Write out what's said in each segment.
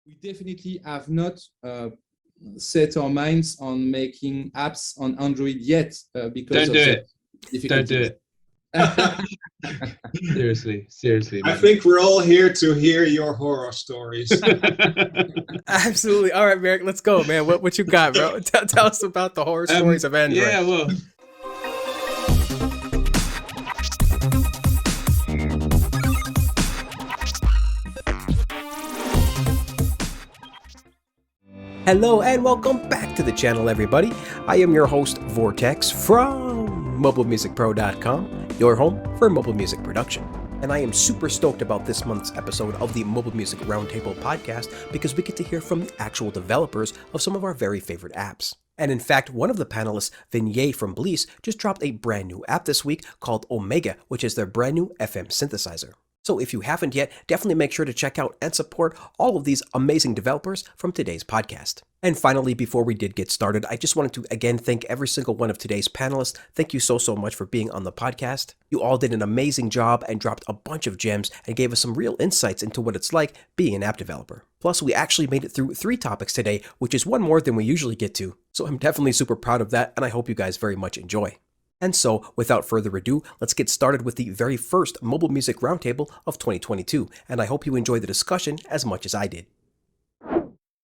we definitely have not set our minds on making apps on Android yet because Don't of do the it. Don't do difficulties. it. Seriously, I man. think we're all here to hear your horror stories. Absolutely. All right, Merrick, let's go, man. What you got, bro? Tell us about the horror stories of Android. Yeah, well. Hello and welcome back to the channel, everybody. I am your host, Vortex, from MobileMusicPro.com, your home for mobile music production. And I am super stoked about this month's episode of the Mobile Music Roundtable podcast because we get to hear from the actual developers of some of our very favorite apps. And in fact, one of the panelists, Vinyay from Blease, just dropped a brand new app this week called Omega, which is their brand new FM synthesizer. So if you haven't yet, definitely make sure to check out and support all of these amazing developers from today's podcast. And finally, before we did get started, I just wanted to again thank every single one of today's panelists. Thank you so much for being on the podcast. You all did an amazing job and dropped a bunch of gems and gave us some real insights into what it's like being an app developer. Plus, we actually made it through 3 topics today, which is one more than we usually get to. So I'm definitely super proud of that, and I hope you guys very much enjoy. And so, without further ado, let's get started with the very first Mobile Music Roundtable of 2022, and I hope you enjoy the discussion as much as I did.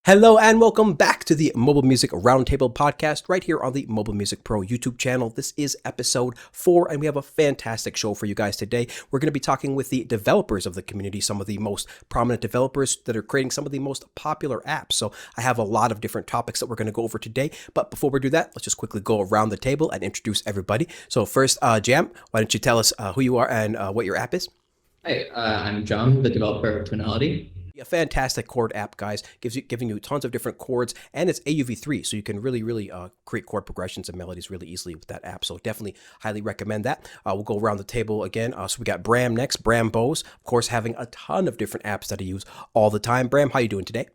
Hello and welcome back to the Mobile Music Roundtable podcast right here on the Mobile Music Pro YouTube channel. This is episode 4 and we have a fantastic show for you guys today. We're going to be talking with the developers of the community, some of the most prominent developers that are creating some of the most popular apps. So I have a lot of different topics that we're going to go over today. But before we do that, let's just quickly go around the table and introduce everybody. So first, Jam, why don't you tell us who you are and what your app is? Hi, I'm John, the developer of Tonality. A fantastic chord app, guys, giving you tons of different chords, and it's AUV3, so you can really create chord progressions and melodies really easily with that app. So definitely highly recommend that. We'll go around the table again. So we got Bram next. Bram Bose, of course, having a ton of different apps that I use all the time. Bram, how you doing today?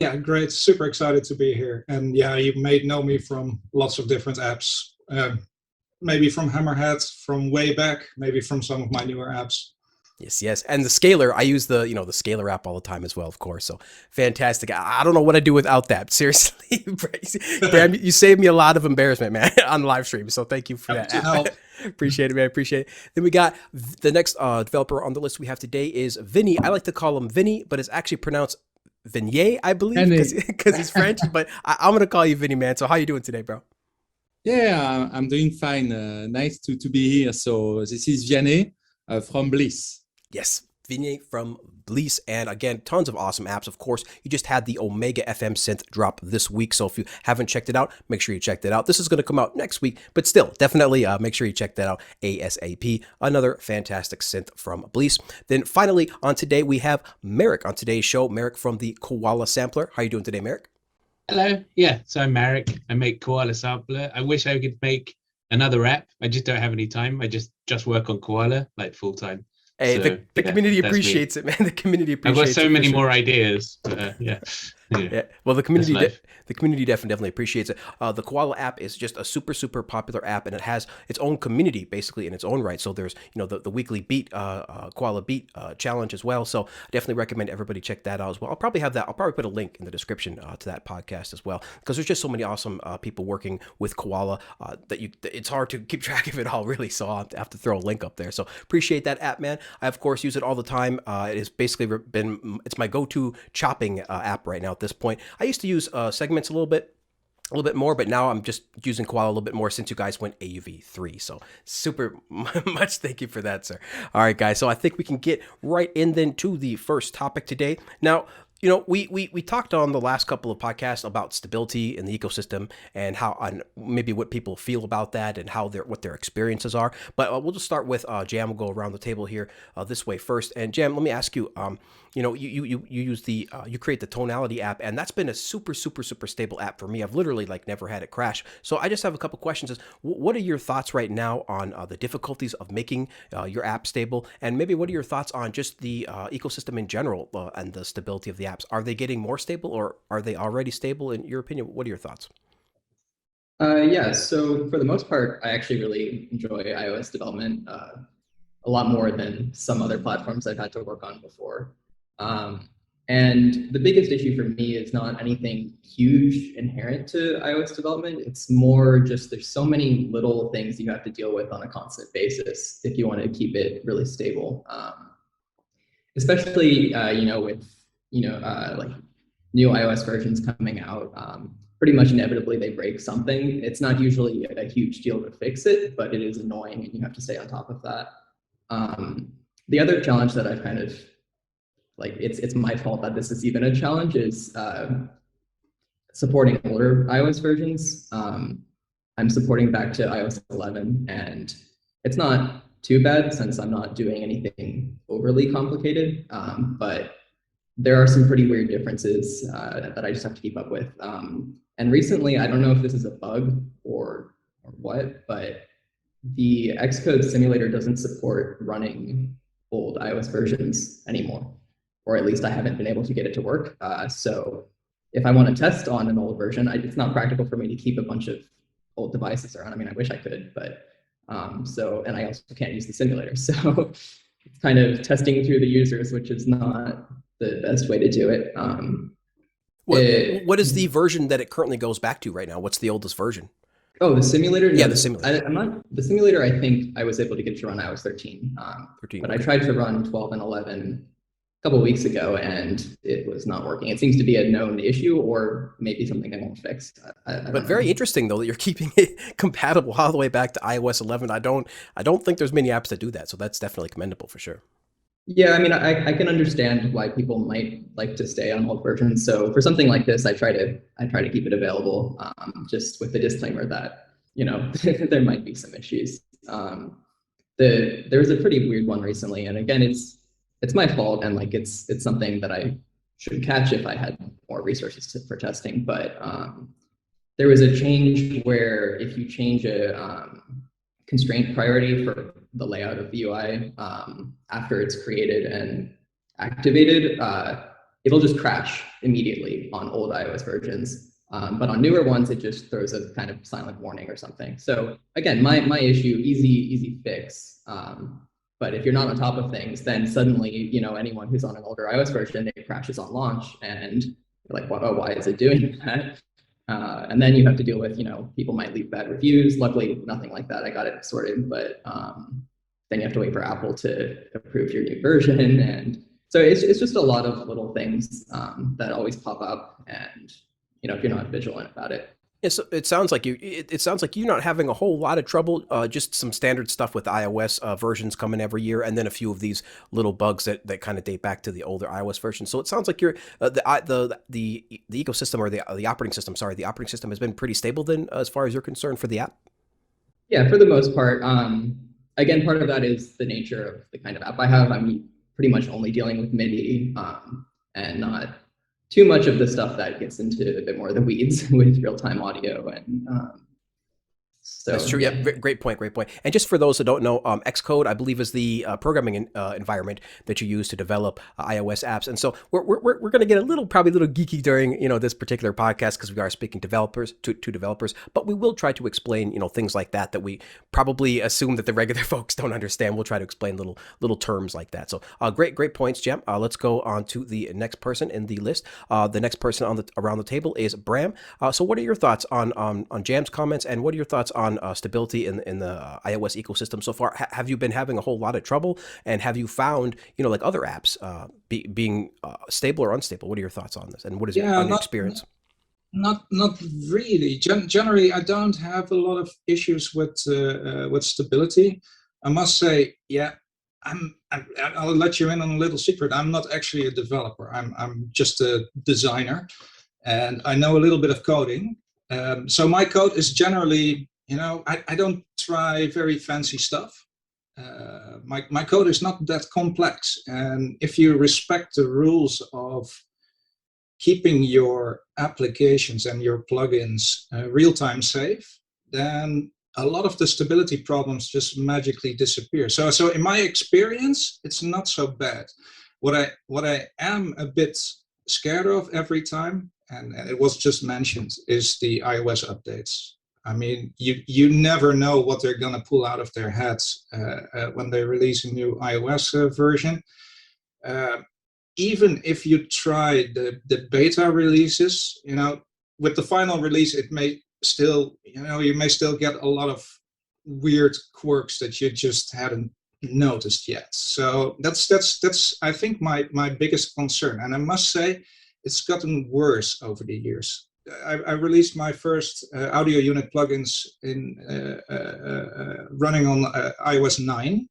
Yeah, great. Super excited to be here. And yeah, you may know me from lots of different apps. Maybe from Hammerhead, from way back, maybe from some of my newer apps. Yes. And the Scalar, I use the Scalar app all the time as well, of course. So fantastic. I don't know what I'd do without that. Seriously, Bram, you saved me a lot of embarrassment, man, on the live stream. So thank you for that. Appreciate it, man. Appreciate it. Then we got the next developer on the list we have today is Vinny. I like to call him Vinny, but it's actually pronounced Vinyay, I believe, because he's French. But I'm going to call you Vinny, man. So how you doing today, bro? Yeah, I'm doing fine. Nice to be here. So this is Vianney from Blease. Yes, Vinyay from Blease, and again, tons of awesome apps. Of course, you just had the Omega FM synth drop this week, so if you haven't checked it out, make sure you check that out. This is going to come out next week, but still, definitely make sure you check that out ASAP. Another fantastic synth from Blease. Then finally, on today, we have Merrick on today's show. Merrick from the Koala Sampler. How are you doing today, Merrick? Hello. Yeah, so I'm Merrick. I make Koala Sampler. I wish I could make another app. I just don't have any time. I just work on Koala, like full time. Hey, so, the community appreciates it, man. The community appreciates it. I've got so many more ideas. Yeah. Well, the community definitely appreciates it. The Koala app is just a super popular app, and it has its own community basically in its own right. So there's the weekly beat Koala beat challenge as well. So I definitely recommend everybody check that out as well. I'll probably put a link in the description to that podcast as well, because there's just so many awesome people working with Koala that it's hard to keep track of it all really. So I'll have to throw a link up there. So appreciate that app, man. I of course use it all the time. It has basically it's my go-to chopping app right now at this point. I used to use Segments a little bit more, but now I'm just using Koala a little bit more since you guys went AUV3. So super much thank you for that, sir. All right, guys. So I think we can get right in then to the first topic today. Now, we talked on the last couple of podcasts about stability in the ecosystem and maybe what people feel about that and what their experiences are. But we'll just start with Jam. We'll go around the table here this way first. And Jam, let me ask you. You use you create the Tonality app, and that's been a super stable app for me. I've literally never had it crash. So I just have a couple questions. What are your thoughts right now on the difficulties of making your app stable, and maybe what are your thoughts on just the ecosystem in general and the stability of the apps? Are they getting more stable, or are they already stable in your opinion? What are your thoughts? Yeah, so for the most part, I actually really enjoy iOS development a lot more than some other platforms I've had to work on before. And the biggest issue for me is not anything huge inherent to iOS development. It's more just there's so many little things you have to deal with on a constant basis if you want to keep it really stable. Especially, with, like new iOS versions coming out, pretty much inevitably they break something. It's not usually a huge deal to fix it, but it is annoying and you have to stay on top of that. The other challenge that I've kind of, like, it's my fault that this is even a challenge, is supporting older iOS versions. I'm supporting back to iOS 11, and it's not too bad since I'm not doing anything overly complicated, but there are some pretty weird differences that I just have to keep up with. And recently, I don't know if this is a bug or what, but the Xcode simulator doesn't support running old iOS versions anymore, or at least I haven't been able to get it to work. So if I want to test on an old version, it's not practical for me to keep a bunch of old devices around. I mean, I wish I could, but and I also can't use the simulator. So it's kind of testing through the users, which is not the best way to do it. What is the version that it currently goes back to right now? What's the oldest version? Oh, the simulator? Yeah, the simulator. The simulator, I think I was able to get to run iOS 13. 13, but okay. I tried to run 12 and 11 a couple of weeks ago, and it was not working. It seems to be a known issue, or maybe something I won't fix. I But don't very know. interesting though that you're keeping it compatible all the way back to iOS 11. I don't think there's many apps that do that, so that's definitely commendable for sure. Yeah, I mean, I can understand why people might like to stay on old versions. So for something like this, I try to keep it available, just with the disclaimer that there might be some issues. There was a pretty weird one recently, and again, it's my fault, and like it's something that I should catch if I had more resources for testing. But there was a change where if you change a constraint priority for the layout of the UI after it's created and activated, it'll just crash immediately on old iOS versions. But on newer ones, it just throws a kind of silent warning or something. So again, my issue, easy fix. But if you're not on top of things, then suddenly, anyone who's on an older iOS version, it crashes on launch, and you're like, oh, why is it doing that? And then you have to deal with, people might leave bad reviews. Luckily, nothing like that. I got it sorted, but then you have to wait for Apple to approve your new version. And so it's just a lot of little things that always pop up. And, if you're not vigilant about it. It sounds like you're not having a whole lot of trouble, just some standard stuff with iOS versions coming every year, and then a few of these little bugs that kind of date back to the older iOS version. So it sounds like you're the ecosystem, or the operating system. Sorry, the operating system has been pretty stable then, as far as you're concerned, for the app. Yeah, for the most part. Again, part of that is the nature of the kind of app I have. I'm pretty much only dealing with MIDI and not too much of the stuff that gets into a bit more of the weeds with real-time audio. And so that's true. Yeah, great point. And just for those who don't know, Xcode, I believe, is the programming environment that you use to develop iOS apps. And so we're going to get probably a little geeky during this particular podcast, because we are speaking to developers, but we will try to explain things like that we probably assume that the regular folks don't understand. We'll try to explain little terms like that. So great points, Jem. Let's go on to the next person in the list. The next person around the table is Bram. So what are your thoughts on Jam's comments, and what are your thoughts on stability in the iOS ecosystem so far? Have you been having a whole lot of trouble, and have you found like other apps being stable or unstable? What are your thoughts on this, and what is your experience? Not really. Generally, I don't have a lot of issues with stability. I must say, yeah, I'll let you in on a little secret. I'm not actually a developer. I'm just a designer, and I know a little bit of coding. So my code is generally, I don't try very fancy stuff. My code is not that complex, and if you respect the rules of keeping your applications and your plugins real-time safe, then a lot of the stability problems just magically disappear. So in my experience, it's not so bad. What I am a bit scared of every time, and it was just mentioned, is the iOS updates. I mean, you never know what they're going to pull out of their hats when they release a new iOS version. even if you try the beta releases, with the final release, it may still, you may still get a lot of weird quirks that you just hadn't noticed yet. So that's I think my biggest concern. And I must say, it's gotten worse over the years. I released my first audio unit plugins in running on iOS 9.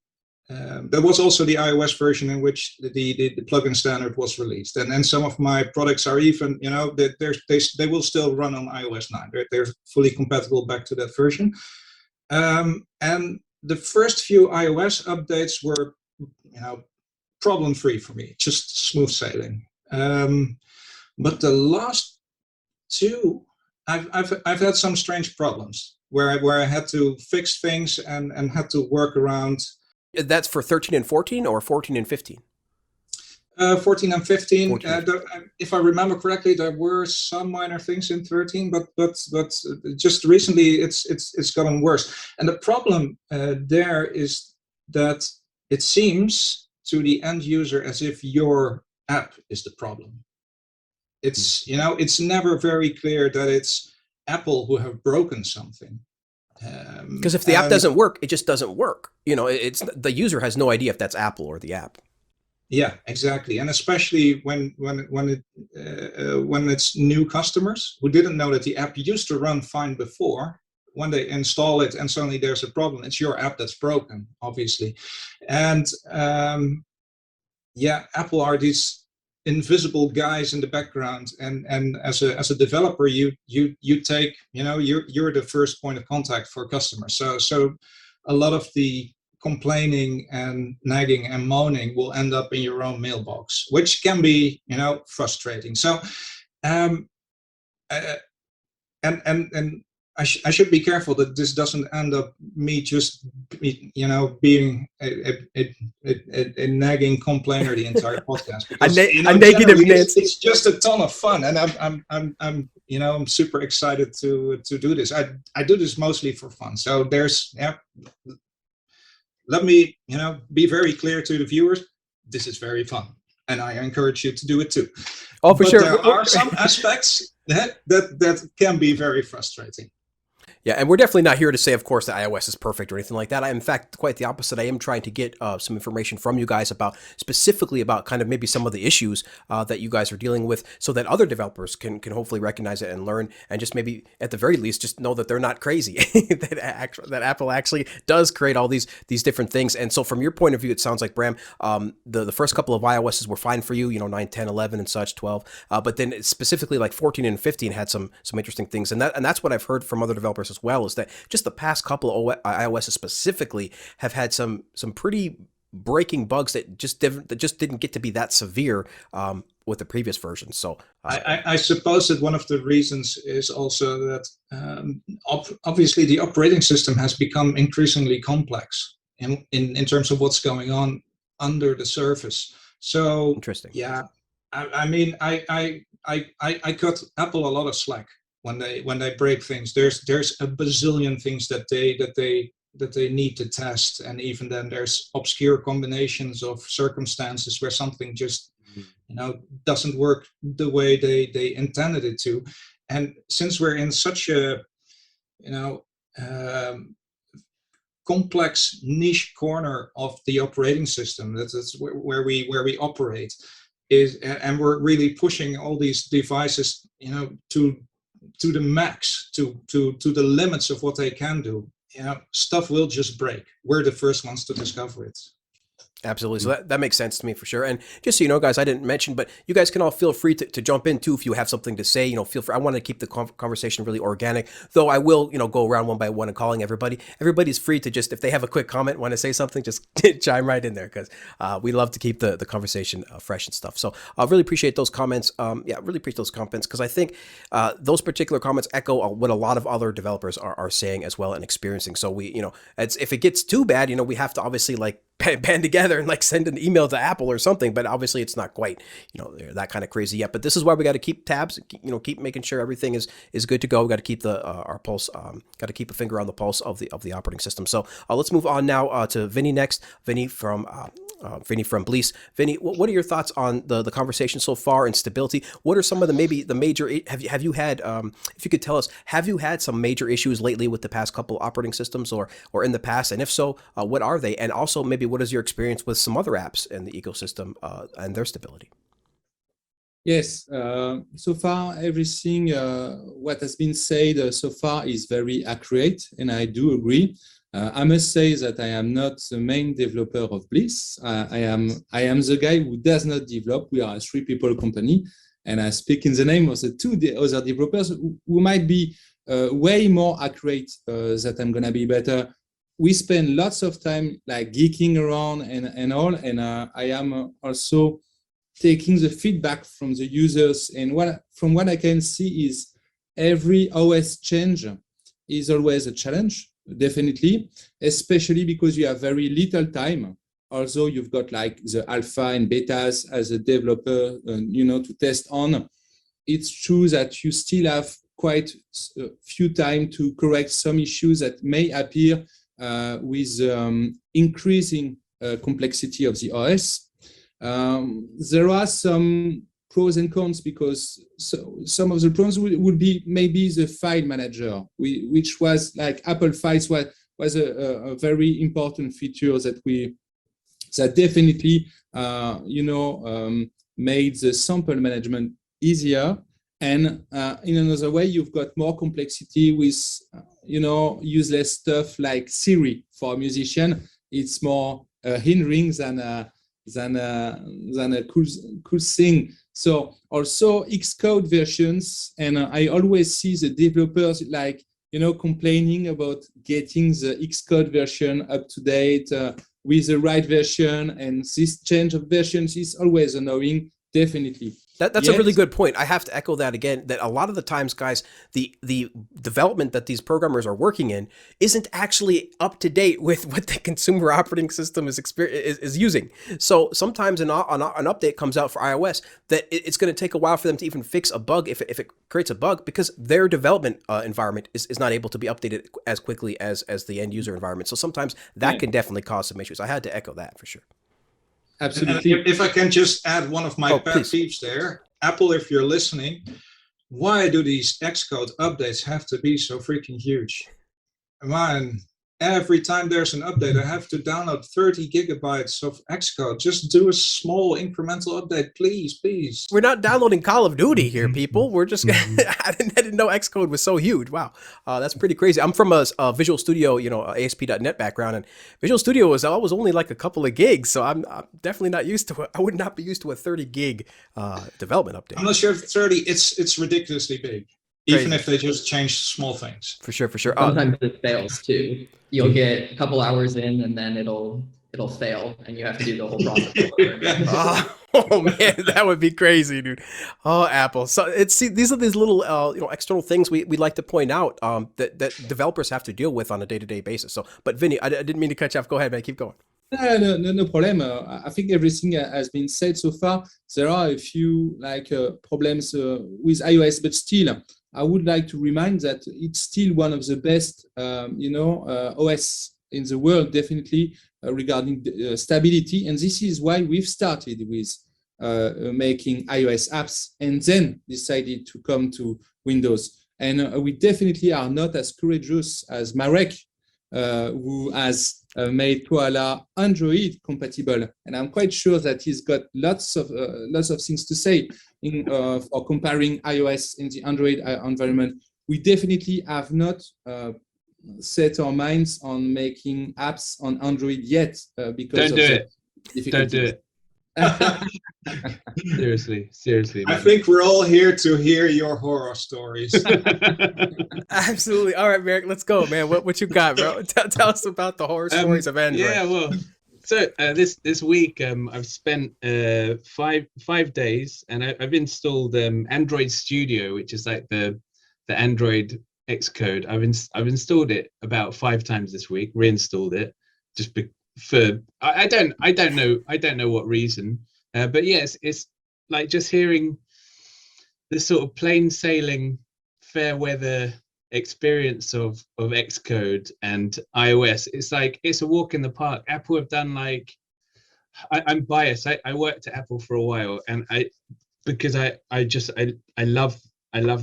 There was also the iOS version in which the plugin standard was released, and some of my products are even, they will still run on iOS 9. They're fully compatible back to that version. And the first few iOS updates were, problem-free for me, just smooth sailing. But the last two, I've had some strange problems where I had to fix things and had to work around. That's for 13 and 14 or 14 and 15? 14 and 15. 14. If I remember correctly, there were some minor things in 13, but just recently it's gotten worse. And the problem there is that it seems to the end user as if your app is the problem. It's it's never very clear that it's Apple who have broken something. Because if the app doesn't work, it just doesn't work. It's the user has no idea if that's Apple or the app. Yeah, exactly, and especially when it's new customers who didn't know that the app used to run fine before. When they install it and suddenly there's a problem, it's your app that's broken, obviously. And Apple are these invisible guys in the background, and as a developer, you take, you're the first point of contact for customers. So a lot of the complaining and nagging and moaning will end up in your own mailbox, which can be, frustrating. So and I should be careful that this doesn't end up me just, being a nagging complainer the entire podcast. Because, a negative Nancy. It's just a ton of fun, and I'm super excited to do this. I do this mostly for fun. So let me be very clear to the viewers. This is very fun, and I encourage you to do it too. Oh, for sure. There are some aspects that can be very frustrating. Yeah, and we're definitely not here to say, of course, that iOS is perfect or anything like that. In fact, quite the opposite. I am trying to get some information from you guys specifically about kind of maybe some of the issues that you guys are dealing with, so that other developers can hopefully recognize it and learn, and just maybe at the very least just know that they're not crazy, that Apple actually does create all these different things. And so from your point of view, it sounds like, Bram, the first couple of iOSs were fine for you, 9, 10, 11 and such, 12, but then specifically like 14 and 15 had some interesting things, and that's what I've heard from other developers as well, is that just the past couple of iOS specifically have had some pretty breaking bugs that just didn't get to be that severe with the previous version. So I suppose that one of the reasons is also that obviously the operating system has become increasingly complex in terms of what's going on under the surface. So interesting. Yeah, I mean, I cut Apple a lot of slack when they break things. There's a bazillion things that they need to test, and even then there's obscure combinations of circumstances where something just doesn't work the way they intended it to. And since we're in such a complex niche corner of the operating system, that's where we operate, and we're really pushing all these devices to the max, to the limits of what they can do. Stuff will just break. We're the first ones to discover it. Absolutely. So that makes sense to me for sure. And just so you know, guys, I didn't mention, but you guys can all feel free to jump in too if you have something to say. Feel free. I want to keep the conversation really organic, though I will, go around one by one and calling everybody. Everybody's free to just, if they have a quick comment, want to say something, just chime right in there, because we love to keep the conversation fresh and stuff. So I really appreciate those comments. Really appreciate those comments, because I think those particular comments echo what a lot of other developers are saying as well and experiencing. So we, if it gets too bad, we have to obviously band together and send an email to Apple or something, but obviously it's not quite they're that kind of crazy yet. But this is why we got to keep tabs, keep making sure everything is good to go. We got to keep our pulse, got to keep a finger on the pulse of the operating system. So let's move on now to Vinny next. Vinny from Vinny from Blease. Vinny, what are your thoughts on the conversation so far and stability? What are some of the major, have you had, if you could tell us, have you had some major issues lately with the past couple operating systems or in the past? And if so, what are they? And also maybe what is your experience with some other apps in the ecosystem and their stability? Yes, so far everything what has been said so far is very accurate, and I do agree. I must say that I am not the main developer of Bliss. I am the guy who does not develop. We are a 3-people company, and I speak in the name of the 2 other developers who might be way more accurate that I'm gonna be better. We spend lots of time like geeking around and all, and I am also taking the feedback from the users. And from what I can see is every OS change is always a challenge, definitely, especially because you have very little time. Also, you've got like the alpha and betas as a developer, to test on. It's true that you still have quite a few time to correct some issues that may appear with increasing complexity of the OS. There are some pros and cons because some of the pros would be maybe the file manager, which was like Apple Files was a very important feature that definitely made the sample management easier. And in another way, you've got more complexity with useless stuff like Siri for a musician. It's more hindering than a cool thing. So also Xcode versions, and I always see the developers complaining about getting the Xcode version up to date with the right version, and this change of versions is always annoying, definitely. That's a really good point. I have to echo that again, that a lot of the times, guys, the development that these programmers are working in isn't actually up to date with what the consumer operating system is using. So sometimes an update comes out for iOS that it's going to take a while for them to even fix a bug if it creates a bug, because their development environment is not able to be updated as quickly as the end user environment. So sometimes that can definitely cause some issues. I had to echo that for sure. Absolutely. And if I can just add one of my pet peeves there, Apple, if you're listening, why do these Xcode updates have to be so freaking huge? Man, every time there's an update, I have to download 30 gigabytes of Xcode. Just do a small incremental update, please. We're not downloading Call of Duty here, people. We're just, I didn't know Xcode was so huge. Wow. That's pretty crazy. I'm from a Visual Studio, ASP.NET background, and Visual Studio was only like a couple of gigs. So I'm definitely not used to it. I would not be used to a 30 gig development update. I'm not sure if 30, it's ridiculously big. Crazy. Even if they just change small things. For sure. Sometimes it fails too. You'll get a couple hours in and then it'll fail and you have to do the whole process. Oh man, that would be crazy, dude. Oh, Apple. So these are these little external things we like to point out that developers have to deal with on a day-to-day basis. So, but Vinny, I didn't mean to cut you off. Go ahead, man. Keep going. No problem. I think everything has been said so far. There are a few problems with iOS, but still, I would like to remind that it's still one of the best, OS in the world, definitely regarding stability. And this is why we've started with making iOS apps and then decided to come to Windows. And we definitely are not as courageous as Marek, who has made Koala Android compatible, and I'm quite sure that he's got lots of things to say for comparing iOS in the Android environment. We definitely have not set our minds on making apps on Android yet because Don't do it. Seriously. I think we're all here to hear your horror stories. Absolutely. All right, Marek, let's go, man. What you got, bro? Tell us about the horror stories of Android. Yeah, well, so this week I've spent 5 days, and I've installed Android Studio, which is like the Android Xcode. I've installed it about 5 times this week. Reinstalled it just for I don't know what reason, but yes, it's like just hearing the sort of plain sailing, fair weather experience of Xcode and iOS. It's like it's a walk in the park. Apple have done like I'm biased. I worked at Apple for a while, and because I love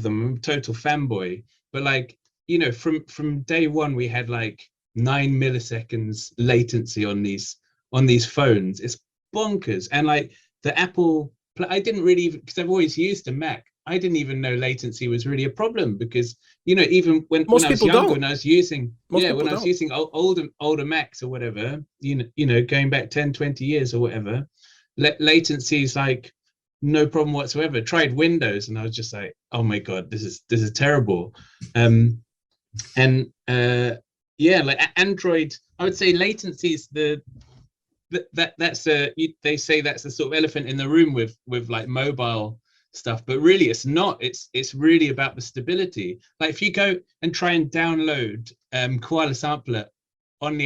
them. I'm a total fanboy. But like, you know, from day one, we had like 9 milliseconds latency on these phones. It's bonkers. And like the Apple, I didn't really, because I've always used a Mac. I didn't even know latency was really a problem, because, you know, even when I was younger, when I was using using older Macs or whatever, you know, going back 10, 20 years or whatever, latency is like no problem whatsoever. Tried Windows and I was just like, oh my God, this is terrible. Yeah, like Android, I would say latency is they say that's the sort of elephant in the room with like mobile stuff, but really it's not. It's really about the stability. Like if you go and try and download Koala Sampler on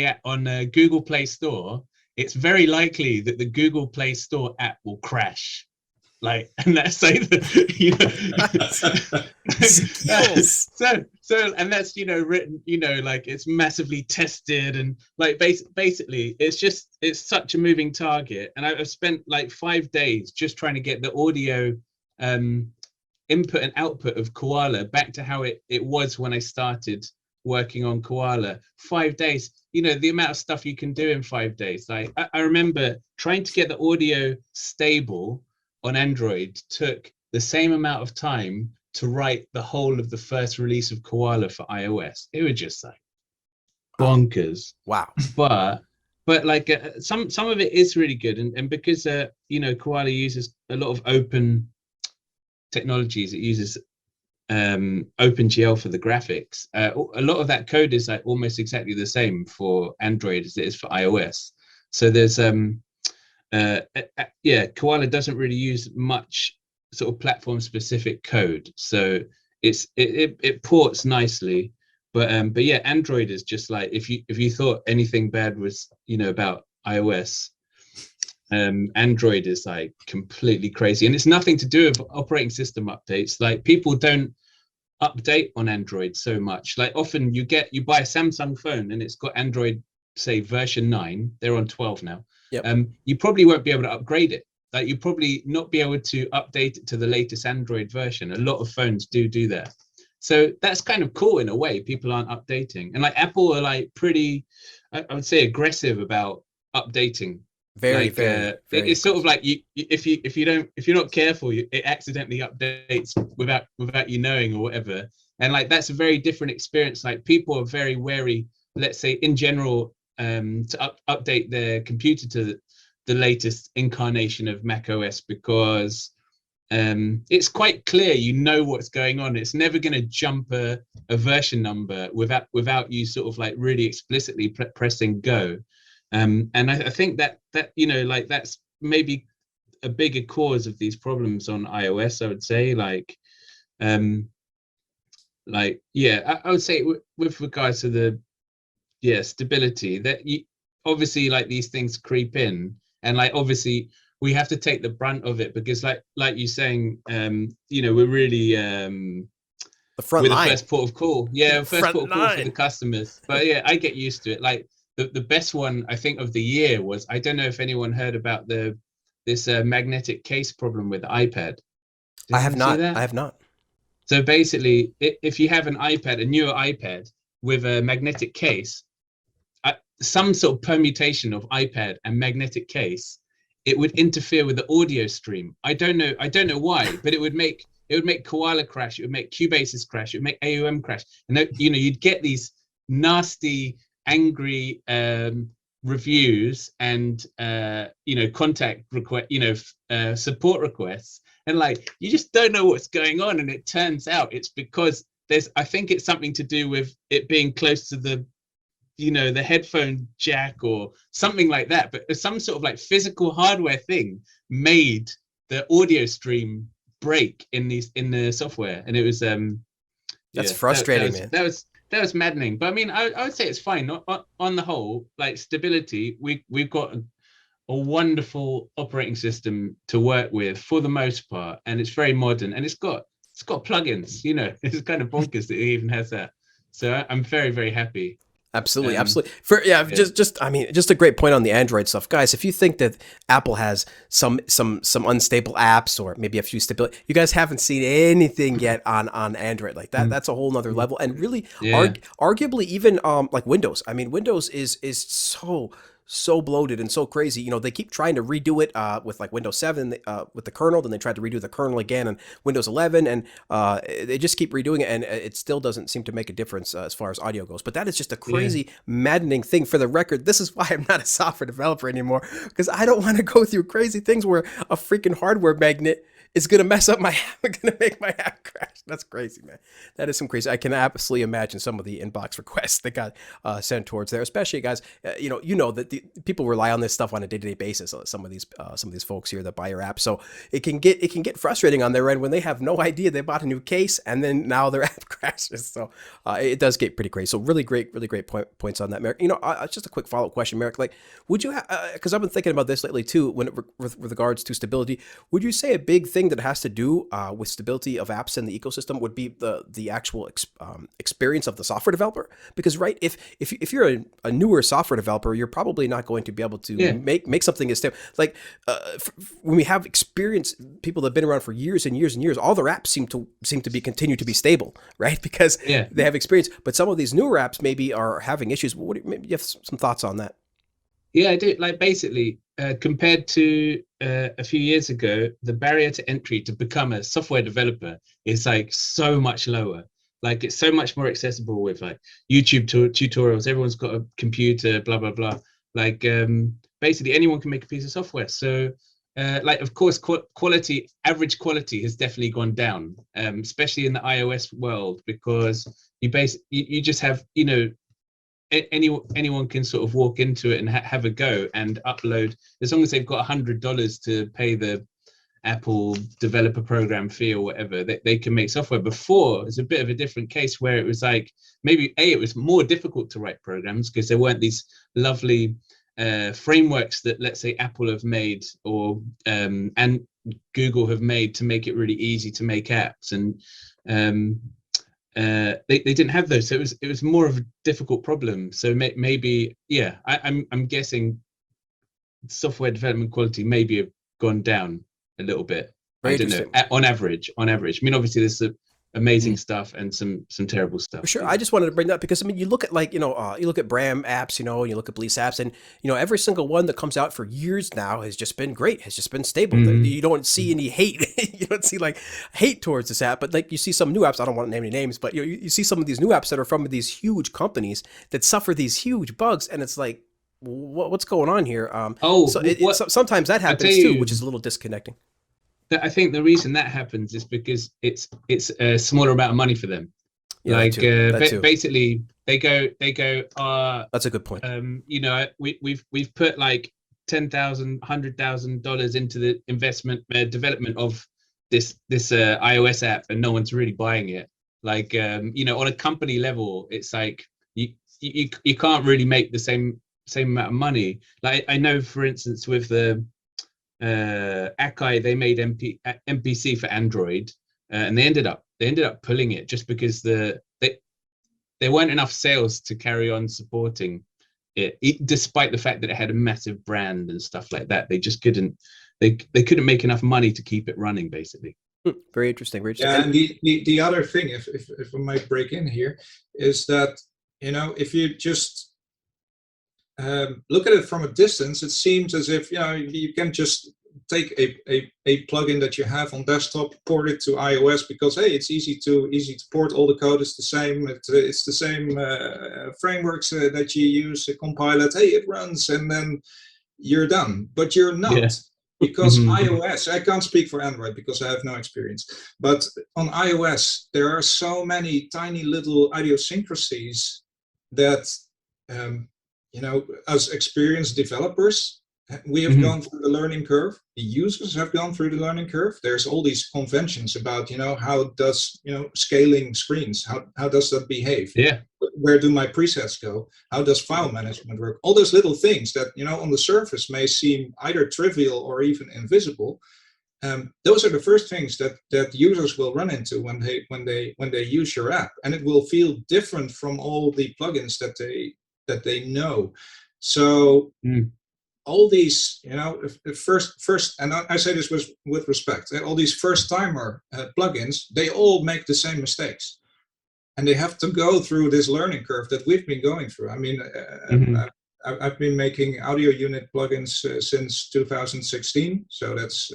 Google Play Store, it's very likely that the Google Play Store app will crash. Like, and that's like you know, so and that's, you know, written, you know, like it's massively tested, and like basically it's such a moving target. And I've spent like 5 days just trying to get the audio input and output of Koala back to how it was when I started working on Koala. 5 days, you know, the amount of stuff you can do in 5 days. Like I remember trying to get the audio stable on Android took the same amount of time to write the whole of the first release of Koala for iOS. It was just like bonkers. Wow. But like some of it is really good, and because you know, Koala uses a lot of open technologies. It uses OpenGL for the graphics. A lot of that code is like almost exactly the same for Android as it is for iOS. So there's yeah, Koala doesn't really use much sort of platform specific code, so it ports nicely. But yeah, Android is just like, if you thought anything bad was, you know, about iOS, Android is like completely crazy, and it's nothing to do with operating system updates. Like people don't update on Android so much. Like often you buy a Samsung phone and it's got Android, say version 9, they're on 12 now. Yep. You probably won't be able to upgrade it. Like you probably not be able to update it to the latest Android version. A lot of phones do that. So that's kind of cool in a way. People aren't updating, and like Apple are like pretty, I would say, aggressive about updating. Very, like, very it's sort of like if you're not careful, it accidentally updates without you knowing or whatever. And like that's a very different experience. Like people are very wary, let's say in general, to update their computer to the latest incarnation of macOS, because it's quite clear, you know what's going on. It's never going to jump a version number without you sort of like really explicitly pressing go. And I think that you know, like that's maybe a bigger cause of these problems on iOS, I would say. Like yeah, I would say with regards to the stability, that you obviously, like these things creep in, and like obviously we have to take the brunt of it, because like you're saying, you know, we're really the front we're line. the first port of call. Yeah, first port of call for the customers. But yeah, I get used to it. Like the best one I think of the year was, I don't know if anyone heard about this magnetic case problem with the iPad. I have not. So basically, if you have an iPad, a newer iPad with a magnetic case, some sort of permutation of iPad and magnetic case, it would interfere with the audio stream. I don't know why, but it would make Koala crash, it would make CUBASIS crash, it would make AOM crash, and you know, you'd get these nasty, angry reviews and you know, contact request, you know, support requests, and like you just don't know what's going on. And it turns out it's because I think it's something to do with it being close to the, you know, the headphone jack or something like that, but some sort of like physical hardware thing made the audio stream break in the software. And it was that's frustrating, man. That was maddening. But I mean, I would say it's fine. On the whole, like stability, we've got a wonderful operating system to work with for the most part, and it's very modern, and it's got plugins. You know, it's kind of bonkers that it even has that. So I'm very, very happy. Absolutely, absolutely. Just I mean, just a great point on the Android stuff, guys. If you think that Apple has some unstable apps or maybe a few stability, you guys haven't seen anything yet on Android like that. That's a whole nother level, and really, arguably even like Windows. I mean, Windows is so bloated and so crazy. You know, they keep trying to redo it with like Windows 7 with the kernel, then they tried to redo the kernel again on Windows 11, and they just keep redoing it, and it still doesn't seem to make a difference as far as audio goes. But that is just a crazy, maddening thing. For the record, this is why I'm not a software developer anymore, because I don't want to go through crazy things where a freaking hardware magnet is going to mess up my app, going to make my app crash. That's crazy, man. That is some crazy. I can absolutely imagine some of the inbox requests that got sent towards there, especially guys, you know that the people rely on this stuff on a day-to-day basis. Some of these folks here that buy your app. So it can get frustrating on their end when they have no idea they bought a new case and then now their app crashes. So it does get pretty crazy. So really great points on that, Merrick. You know, just a quick follow-up question, Merrick. Like, would you because I've been thinking about this lately too, with regards to stability, would you say a big thing that has to do with stability of apps in the ecosystem would be the actual experience of the software developer? Because if you're a newer software developer, you're probably not going to be able to make something as stable. Like when we have experienced people that have been around for years and years and years, all their apps seem to be continue to be stable, right? Because they have experience. But some of these newer apps maybe are having issues. Maybe you have some thoughts on that? Yeah, I do. Like basically, compared to a few years ago, the barrier to entry to become a software developer is like so much lower. Like it's so much more accessible with like YouTube tutorials. Everyone's got a computer, blah blah blah. Like basically anyone can make a piece of software. So like of course average quality has definitely gone down, especially in the iOS world, because you just have, you know, anyone can sort of walk into it and have a go and upload, as long as they've got $100 to pay the Apple developer program fee or whatever, they can make software. Before, it's a bit of a different case where it was like maybe it was more difficult to write programs because there weren't these lovely frameworks that, let's say, Apple have made or and Google have made to make it really easy to make apps, and they didn't have those, so it was more of a difficult problem. So maybe I'm guessing software development quality maybe have gone down a little bit. I don't know, on average. I mean, obviously there's some amazing stuff and some terrible stuff. For sure. I just wanted to bring that because, I mean, you look at like, you look at Bram apps, and you look at Blease apps, and, every single one that comes out for years now has just been great, has just been stable. You don't see any hate. You don't see like hate towards this app, but like you see some new apps, I don't want to name any names, but you see some of these new apps that are from these huge companies that suffer these huge bugs, and it's like, what's going on here? Sometimes that happens too, which is a little disconnecting. I think the reason that happens is because it's a smaller amount of money for them. Basically they go. That's a good point. We've put like $10,000, $100,000 into the development of this iOS app, and no one's really buying it. Like on a company level, it's like you can't really make the same amount of money. Like I know, for instance, with the Akai, they made MPC for Android, and they ended up pulling it just because there weren't enough sales to carry on supporting it, despite the fact that it had a massive brand and stuff like that. They just couldn't make enough money to keep it running, basically. Very interesting. Yeah, and the other thing, if I might break in here, is that if you just look at it from a distance, it seems as if you can just take a plugin that you have on desktop, port it to iOS, because hey, it's easy to port. All the code is the same. It's the same frameworks that you use to compile it. Hey, it runs, and then you're done. But you're not, because iOS. I can't speak for Android because I have no experience. But on iOS, there are so many tiny little idiosyncrasies that as experienced developers, we have gone through the learning curve. The users have gone through the learning curve. There's all these conventions about, how does, scaling screens, how does that behave? Yeah. Where do my presets go? How does file management work? All those little things that, on the surface may seem either trivial or even invisible. Those are the first things that users will run into when they use your app, and it will feel different from all the plugins that that they know. So all these, if first, and I say this with respect, all these first-timer plugins, they all make the same mistakes, and they have to go through this learning curve that we've been going through. I mean, I've been making audio unit plugins since 2016, so that's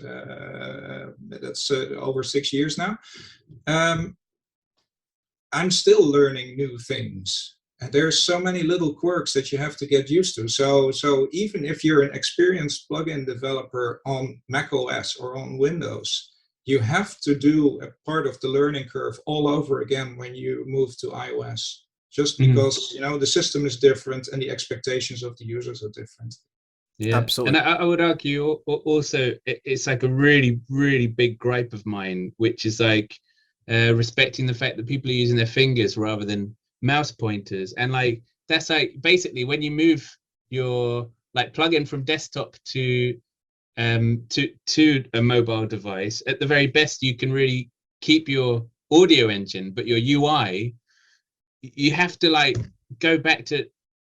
over 6 years now. I'm still learning new things. And there's so many little quirks that you have to get used to. So even if you're an experienced plugin developer on macOS or on Windows, you have to do a part of the learning curve all over again when you move to iOS, just because the system is different and the expectations of the users are different. Yeah, absolutely. And I would argue also it's like a really, really big gripe of mine, which is like respecting the fact that people are using their fingers rather than mouse pointers. And like that's like basically when you move your like plugin from desktop to a mobile device, at the very best you can really keep your audio engine, but your UI, you have to like go back to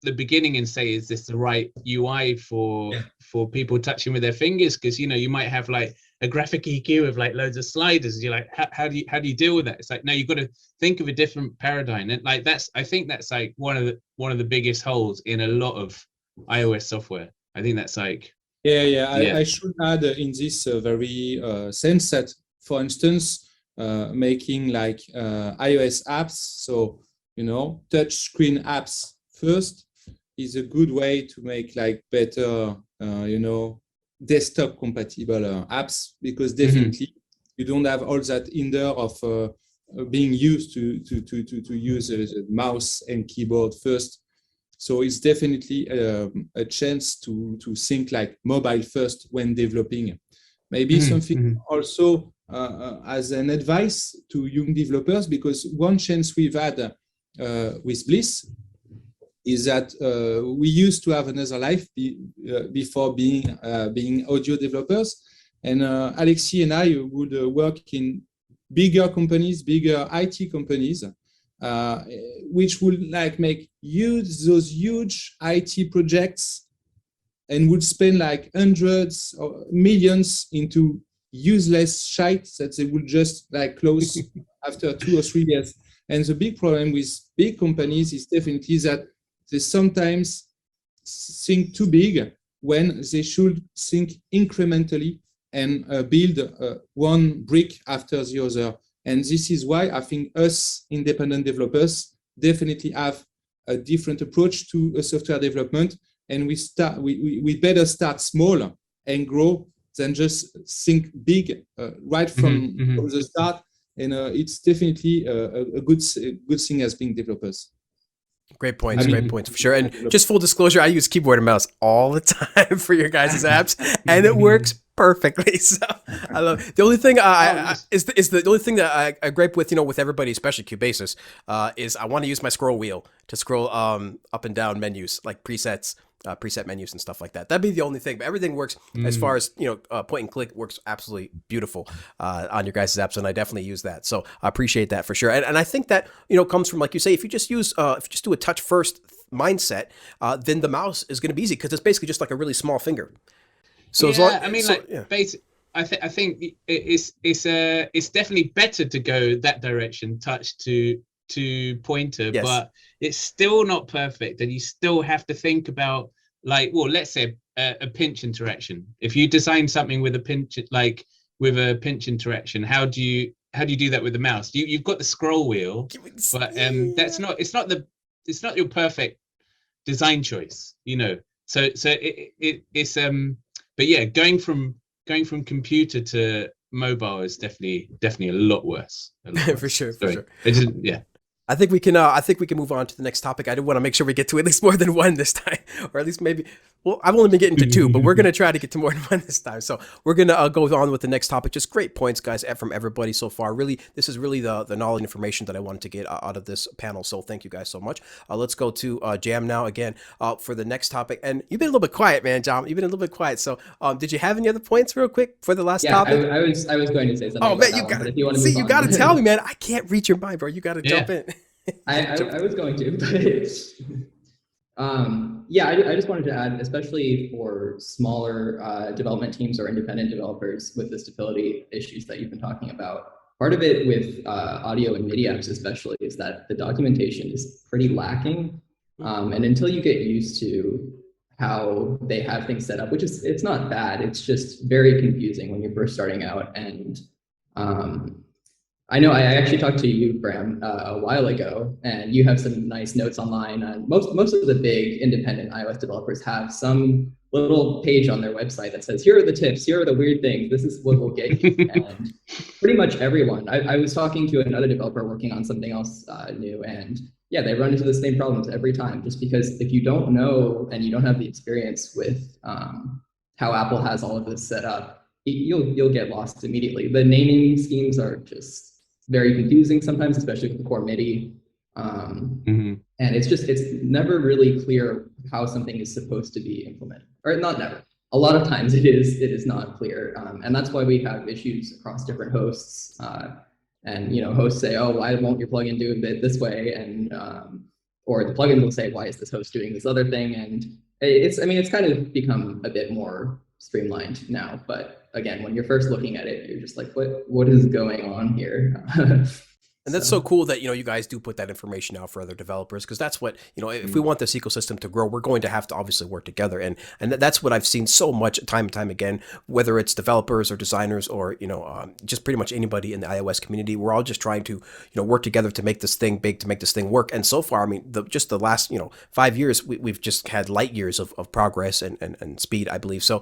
the beginning and say, is this the right UI for people touching with their fingers? Because you might have like a graphic EQ of like loads of sliders. You're like, how do you deal with that? It's like, no, you've got to think of a different paradigm. And like I think that's like one of the biggest holes in a lot of iOS software. I think that's like I should add in this very sense that, for instance, making like iOS apps, so touch screen apps first is a good way to make like better desktop compatible apps, because definitely you don't have all that hinder of being used to use a mouse and keyboard first. So it's definitely a chance to think like mobile first when developing. Maybe something also as an advice to young developers, because one chance we've had with Bliss is that we used to have another life before being audio developers, and Alexi and I would work in bigger companies, bigger IT companies, which would like make those huge IT projects and would spend like hundreds or millions into useless shite that they would just like close after 2 or 3 years. And the big problem with big companies is definitely that they sometimes think too big when they should think incrementally and build one brick after the other. And this is why I think us independent developers definitely have a different approach to software development, and we better start small and grow than just think big right from the start. And it's definitely a good thing as being developers. Great points, great points for sure. And just full disclosure, I use keyboard and mouse all the time for your guys' apps, and it works perfectly. So I love the only thing the only thing that I gripe with, with everybody, especially CUBASIS, is I want to use my scroll wheel to scroll up and down menus like presets. Preset menus and stuff like that. That'd be the only thing, but everything works as far as point and click works absolutely beautiful on your guys' apps, and I definitely use that. So I appreciate that for sure. And I think that comes from, like you say, if you just do a touch first mindset, then the mouse is going to be easy because it's basically just like a really small finger. So I think it's definitely better to go that direction, touch to pointer, but it's still not perfect, and you still have to think about let's say a pinch interaction. If you design something with a pinch, interaction, how do you do that with the mouse? You've got the scroll wheel, but it's not your perfect design choice, So it's but yeah, going from computer to mobile is definitely a lot worse. For sure. I think we can move on to the next topic. I do want to make sure we get to at least more than one this time, or at least maybe. Well, I've only been getting to 2, but we're gonna try to get to more than 1 this time. So we're gonna go on with the next topic. Just great points, guys, from everybody so far. Really, this is really the knowledge and information that I wanted to get out of this panel. So thank you guys so much. Let's go to Jam now again for the next topic. And you've been a little bit quiet, man, Jam. You've been a little bit quiet. So did you have any other points, real quick, for the last topic? I was going to say something. Oh man, you gotta tell me, man. I can't read your mind, bro. You gotta jump in. I was going to, but Yeah, I just wanted to add, especially for smaller development teams or independent developers with the stability issues that you've been talking about, part of it with audio and MIDI apps especially is that the documentation is pretty lacking. And until you get used to how they have things set up, which is, it's not bad, it's just very confusing when you're first starting out. And I know I actually talked to you, Bram, a while ago, and you have some nice notes online. And most of the big independent iOS developers have some little page on their website that says, here are the tips, here are the weird things, this is what will get you. And pretty much everyone, I was talking to another developer working on something else new, and yeah, they run into the same problems every time, just because if you don't know and you don't have the experience with how Apple has all of this set up, you'll get lost immediately. The naming schemes are just very confusing sometimes, especially with the core MIDI. And it's never really clear how something is supposed to be implemented, or not never. A lot of times it is not clear, and that's why we have issues across different hosts. And hosts say, "Oh, why won't your plugin do it this way?" And or the plugin will say, "Why is this host doing this other thing?" And it's kind of become a bit more streamlined now. But again, when you're first looking at it, you're just like, what is going on here? And that's so cool that, you guys do put that information out for other developers, because that's what, if we want this ecosystem to grow, we're going to have to obviously work together. And that's what I've seen so much time and time again, whether it's developers or designers or, just pretty much anybody in the iOS community. We're all just trying to, work together to make this thing big, to make this thing work. And so far, I mean, just the last, 5 years, we've just had light years of progress and speed, I believe. So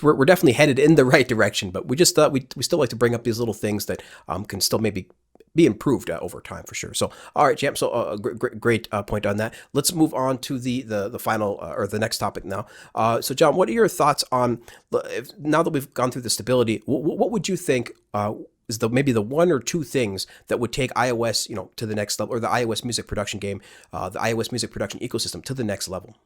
we're definitely headed in the right direction, but we just thought we still like to bring up these little things that can still maybe be improved over time for sure. So, all right, Jam. So, great point on that. Let's move on to the final or the next topic now. So, John, what are your thoughts on now that we've gone through the stability? What would you think is maybe the one or two things that would take iOS, to the next level, or the iOS music production game, the iOS music production ecosystem to the next level?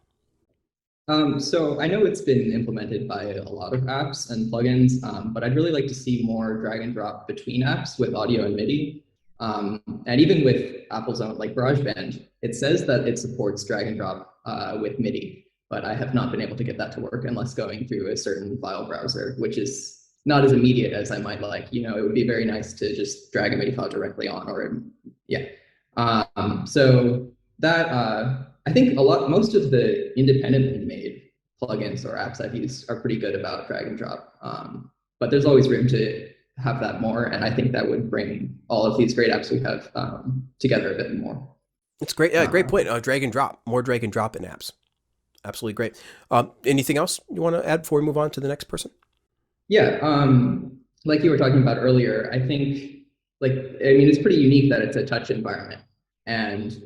So I know it's been implemented by a lot of apps and plugins, but I'd really like to see more drag and drop between apps with audio and MIDI. And even with Apple's own, like GarageBand, it says that it supports drag and drop with MIDI, but I have not been able to get that to work unless going through a certain file browser, which is not as immediate as I might like. It would be very nice to just drag a MIDI file directly on, or yeah. So that I think most of the independently made plugins or apps I've used are pretty good about drag and drop, but there's always room to have that more, and I think that would bring all of these great apps we have together a bit more. It's great. Great point. Drag and drop, more drag and drop in apps. Absolutely great. Anything else you want to add before we move on to the next person? Yeah, like you were talking about earlier, I think it's pretty unique that it's a touch environment. And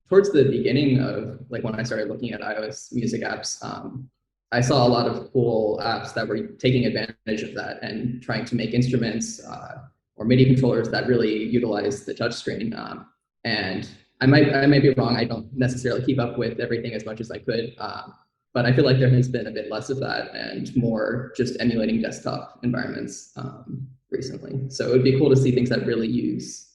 towards the beginning of when I started looking at iOS music apps, I saw a lot of cool apps that were taking advantage of that and trying to make instruments or MIDI controllers that really utilize the touchscreen. And I might be wrong. I don't necessarily keep up with everything as much as I could, but I feel like there has been a bit less of that and more just emulating desktop environments recently. So it would be cool to see things that really use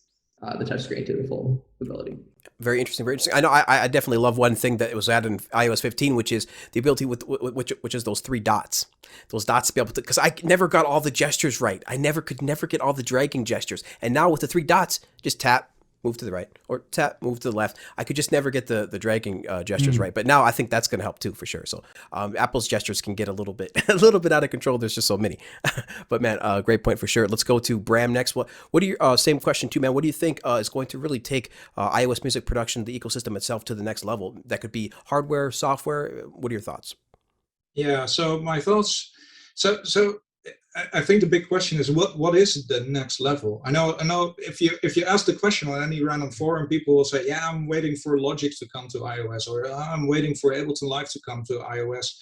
the touchscreen to the full ability. Very interesting. Very interesting. I know. I definitely love one thing that was added in iOS 15, which is the ability which is those three dots. Those dots to be able to, because I never got all the gestures right. I could never get all the dragging gestures. And now with the three dots, just tap, move to the right, or tap, move to the left. I could just never get the dragging gestures right. But now I think that's going to help too, for sure. So Apple's gestures can get a little bit out of control. There's just so many. But man, great point for sure. Let's go to Bram next. What are your same question too, man? What do you think is going to really take iOS music production, the ecosystem itself, to the next level? That could be hardware, software. What are your thoughts? Yeah. So my thoughts. So I think the big question is what is the next level? I know if you ask the question on any random forum, people will say, yeah, I'm waiting for Logic to come to iOS, or I'm waiting for Ableton Live to come to iOS.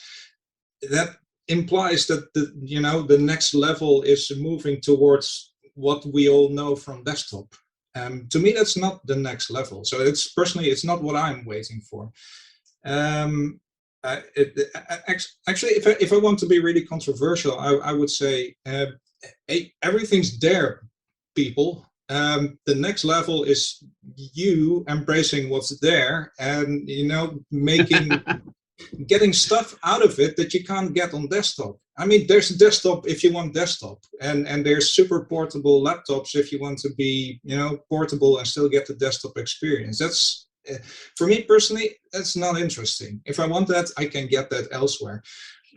That implies that the next level is moving towards what we all know from desktop. To me, that's not the next level. So it's not what I'm waiting for. Actually, if I want to be really controversial, I would say everything's there, people. The next level is you embracing what's there and, you know, getting stuff out of it that you can't get on desktop. I mean, there's desktop if you want desktop, and there's super portable laptops if you want to be, you know, portable and still get the desktop experience. That's, for me personally, that's not interesting. If I want that, I can get that elsewhere.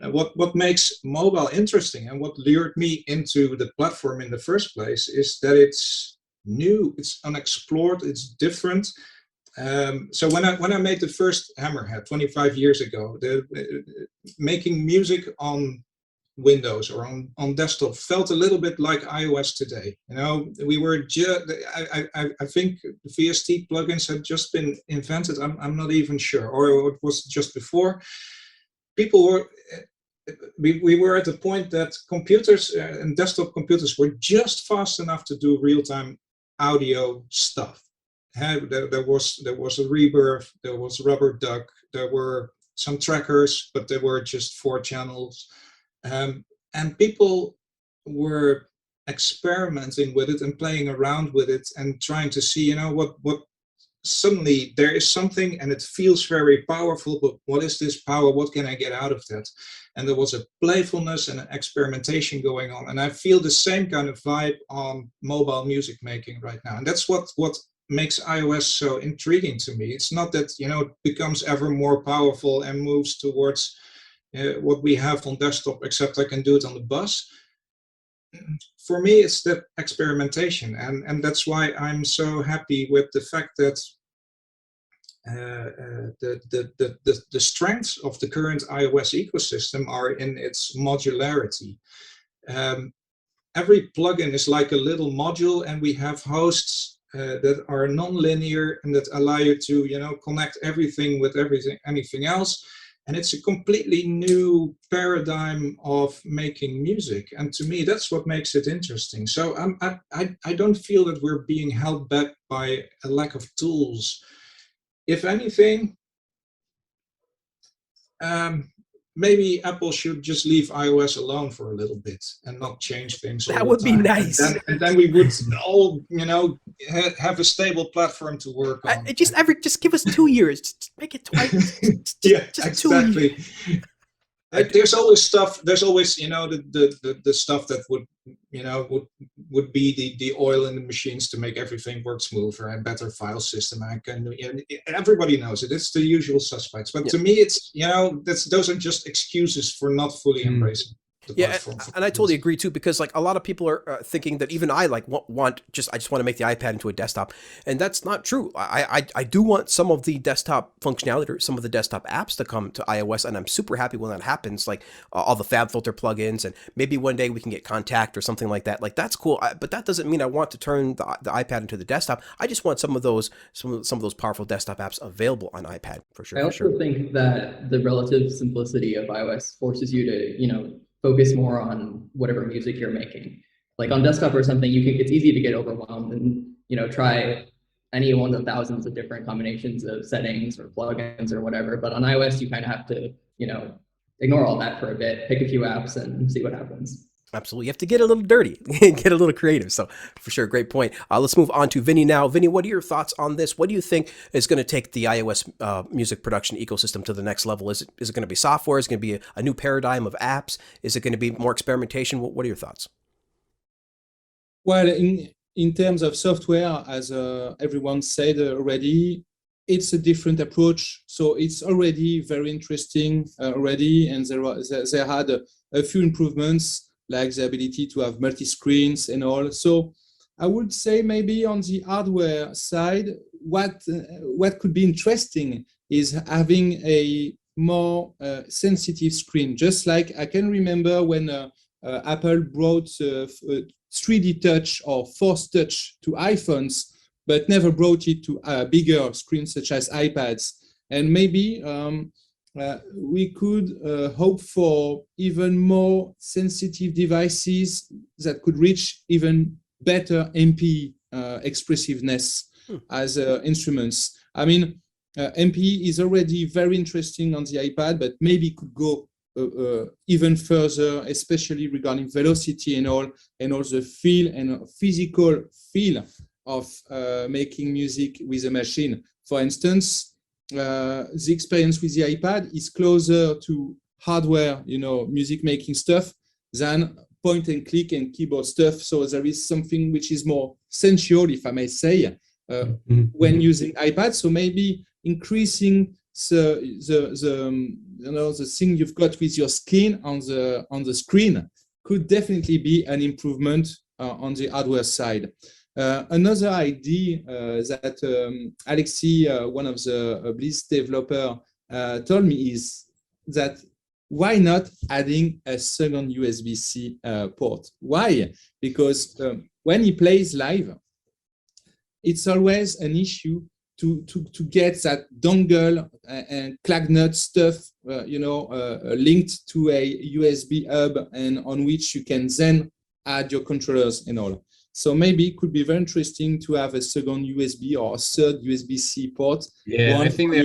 What makes mobile interesting and what lured me into the platform in the first place is that it's new, it's unexplored, it's different. So when I made the first Hammerhead 25 years ago, making music on Windows or on desktop felt a little bit like iOS today. You know, we were I think the VST plugins had just been invented. I'm not even sure, or it was just before. People were. We were at the point that computers and desktop computers were just fast enough to do real-time audio stuff. There was a Rebirth, there was Rubber Duck, there were some trackers, but they were just 4 channels. And people were experimenting with it and playing around with it and trying to see, you know, what suddenly there is something and it feels very powerful, but what is this power? What can I get out of that? And there was a playfulness and an experimentation going on. And I feel the same kind of vibe on mobile music making right now. And that's what makes iOS so intriguing to me. It's not that, you know, it becomes ever more powerful and moves towards what we have on desktop, except I can do it on the bus. For me, it's that experimentation, and that's why I'm so happy with the fact that the strengths of the current iOS ecosystem are in its modularity. Every plugin is like a little module, and we have hosts that are non-linear and that allow you to, you know, connect everything with anything else. And it's a completely new paradigm of making music. And to me, that's what makes it interesting. So I don't feel that we're being held back by a lack of tools. If anything, maybe Apple should just leave iOS alone for a little bit and not change things. That would be nice. And then we would all, you know, have a stable platform to work on. Just give us 2 years. Just make it twice. Yeah, exactly. There's always stuff. There's always, you know, the stuff that would, you know, would be the oil in the machines to make everything work smoother and better file system. And everybody knows it. It's the usual suspects. But to me, it's, you know, those are just excuses for not fully embracing. Yeah, and I totally agree too, because like a lot of people are thinking that even I like I just want to make the iPad into a desktop, and that's not true. I do want some of the desktop functionality or some of the desktop apps to come to iOS, and I'm super happy when that happens, like all the FabFilter plugins, and maybe one day we can get Contact or something like that. Like that's cool, but that doesn't mean I want to turn the iPad into the desktop. I just want some of those powerful desktop apps available on iPad for sure. I also think that the relative simplicity of iOS forces you to, you know, focus more on whatever music you're making. Like on desktop or something, it's easy to get overwhelmed and, you know, try any one of thousands of different combinations of settings or plugins or whatever. But on iOS, you kind of have to, you know, ignore all that for a bit, pick a few apps and see what happens. Absolutely. You have to get a little dirty, get a little creative. So for sure, great point. Let's move on to Vinny now. Vinny, what are your thoughts on this? What do you think is going to take the iOS music production ecosystem to the next level? Is it going to be software? Is it going to be a new paradigm of apps? Is it going to be more experimentation? What are your thoughts? Well, in terms of software, as everyone said already, it's a different approach. So it's already very interesting already, and they had a few improvements, like the ability to have multi-screens and all. So I would say maybe on the hardware side, what could be interesting is having a more sensitive screen. Just like I can remember when Apple brought 3D touch or Force touch to iPhones, but never brought it to bigger screens such as iPads. And maybe we could hope for even more sensitive devices that could reach even better MP expressiveness as instruments. I mean, MP is already very interesting on the iPad, but maybe could go even further, especially regarding velocity and all the feel and physical feel of making music with a machine. For instance, the experience with the iPad is closer to hardware, music making stuff than point and click and keyboard stuff. So there is something which is more sensual, if I may say, when using iPad. So maybe increasing the thing you've got with your skin on the screen could definitely be an improvement on the hardware side. Another idea that Alexi, one of the Bliss developer, told me is that why not adding a second USB-C port? Why? Because when he plays live, it's always an issue to get that dongle and clagnut stuff, linked to a USB hub, and on which you can then add your controllers and all. So maybe it could be very interesting to have a second USB or a third USB-C port. Yeah, I think they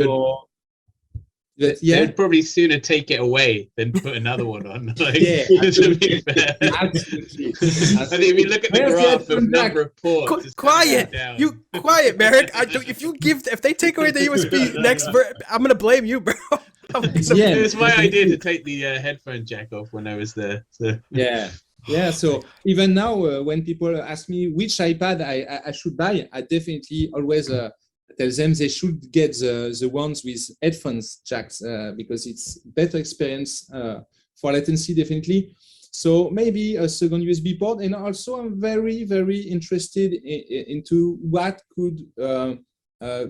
would probably sooner take it away than put another one on. Yeah, absolutely. Absolutely. I think if you look at the graph of number of ports, quiet, Merrick. If they take away the USB next, I'm gonna blame you, bro. It was my idea to take the headphone jack off when I was there. So. Yeah. So even now, when people ask me which iPad I should buy, I definitely always tell them they should get the ones with headphones jacks because it's better experience for latency, definitely. So maybe a second USB port. And also I'm very, very interested into what could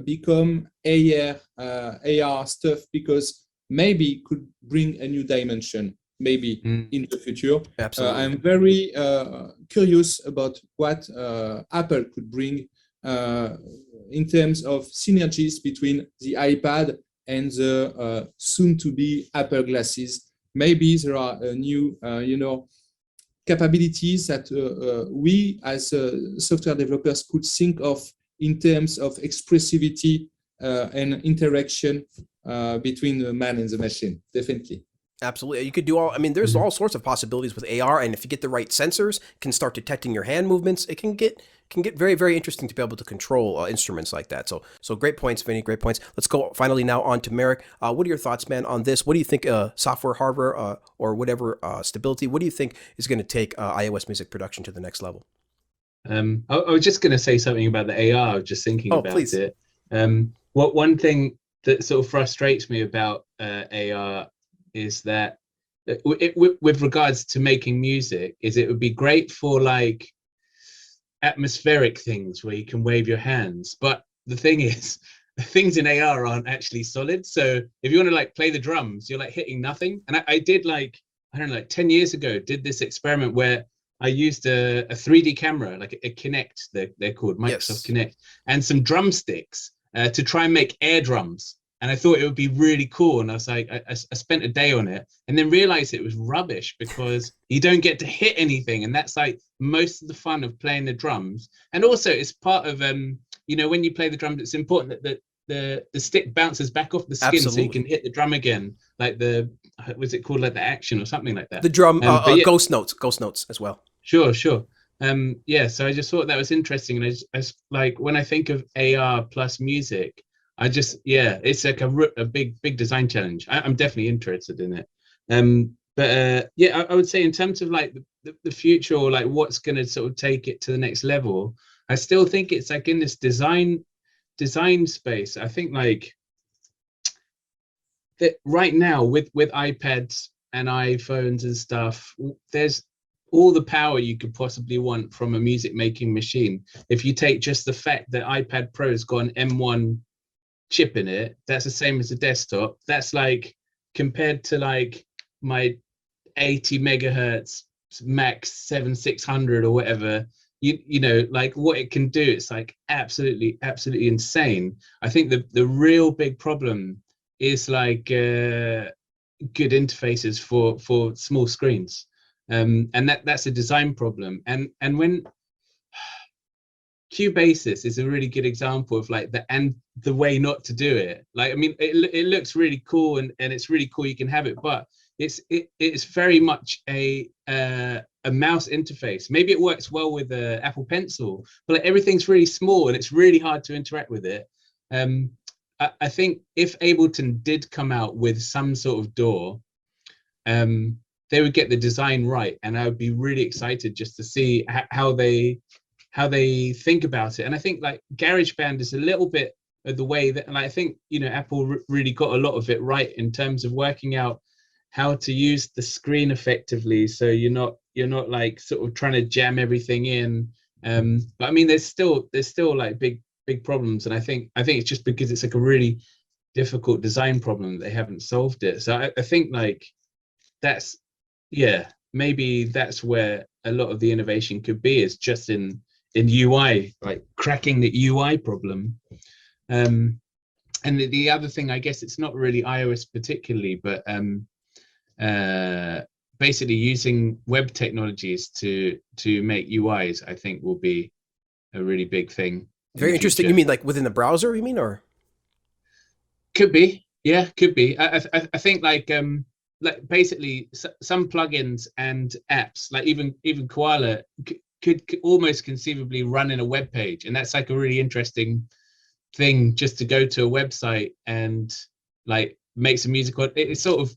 become AR stuff, because maybe it could bring a new dimension, maybe in the future. Absolutely. I'm very curious about what Apple could bring in terms of synergies between the iPad and the soon-to-be Apple glasses. Maybe there are new, capabilities that we as software developers could think of in terms of expressivity and interaction between the man and the machine, definitely. Absolutely. You could do there's all sorts of possibilities with AR, and if you get the right sensors, can start detecting your hand movements. It can get very, very interesting to be able to control instruments like that. So great points, Vinny, great points. Let's go finally now on to Merrick. What are your thoughts, man, on this? What do you think software, hardware, or whatever stability, what do you think is going to take iOS music production to the next level? I was just going to say something about the AR. I was just thinking about please. it. One thing that sort of frustrates me about AR is that with regards to making music, is it would be great for like atmospheric things where you can wave your hands, but the thing is, the things in AR aren't actually solid. So if you want to like play the drums, you're like hitting nothing. And I did like 10 years ago, did this experiment where I used a 3D camera, like a Kinect, they're called Microsoft Kinect, and some drumsticks to try and make air drums. And I thought it would be really cool. And I was like, I spent a day on it and then realized it was rubbish because you don't get to hit anything. And that's like most of the fun of playing the drums. And also it's part of, when you play the drums, it's important that the stick bounces back off the skin. Absolutely. So you can hit the drum again, like was it called like the action or something like that? The drum, ghost notes as well. Sure. So I just thought that was interesting. And I like, when I think of AR plus music, it's like a big design challenge. I'm definitely interested in it. I would say in terms of like the future, or like what's going to sort of take it to the next level, I still think it's like in this design space. I think like that right now with iPads and iPhones and stuff, there's all the power you could possibly want from a music making machine. If you take just the fact that iPad Pro's got an M1 chip in it, that's the same as a desktop. That's like compared to like my 80 megahertz max 7600 or whatever, you know, like what it can do, it's like absolutely insane. I think the real big problem is like good interfaces for small screens, and that's a design problem. And when CUBASIS is a really good example of like the way not to do it. Like, I mean, it looks really cool and it's really cool you can have it, but it's very much a mouse interface. Maybe it works well with the Apple Pencil, but like, everything's really small and it's really hard to interact with it. I think if Ableton did come out with some sort of DAW, they would get the design right, and I would be really excited just to see how they think about it. And I think like GarageBand is a little bit of the way that, and I think, you know, Apple really got a lot of it right in terms of working out how to use the screen effectively, so you're not like sort of trying to jam everything in. But I mean, there's still like big problems, and I think it's just because it's like a really difficult design problem that they haven't solved it. So I think like that's, yeah, maybe that's where a lot of the innovation could be, is just in UI, like cracking the UI problem. And the other thing, I guess it's not really iOS particularly, but basically using web technologies to make UIs, I think will be a really big thing. Very interesting. You mean like within the browser, you mean, or? Could be, yeah, could be. I think like basically some plugins and apps, like even Koala could almost conceivably run in a web page, and that's like a really interesting thing, just to go to a website and like make some music. It sort of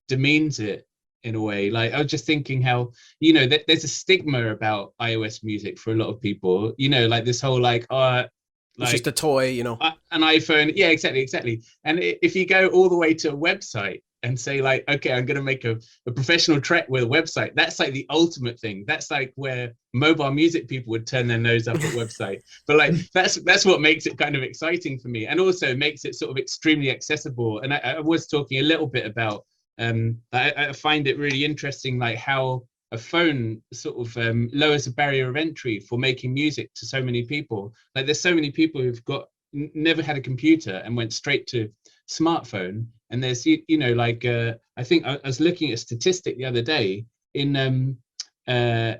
demeans it in a way. Like I was just thinking how, you know, there's a stigma about iOS music for a lot of people, you know, like this whole like it's just a toy, you know, an iPhone. Yeah, exactly. And if you go all the way to a website and say like, okay, I'm going to make a professional track with a website, that's like the ultimate thing. That's like where mobile music people would turn their nose up at website. But like that's what makes it kind of exciting for me, and also makes it sort of extremely accessible. And I was talking a little bit about I find it really interesting, like how a phone sort of lowers the barrier of entry for making music to so many people. Like there's so many people who've never had a computer and went straight to smartphone. And there's, you know, like I think I was looking at a statistic the other day in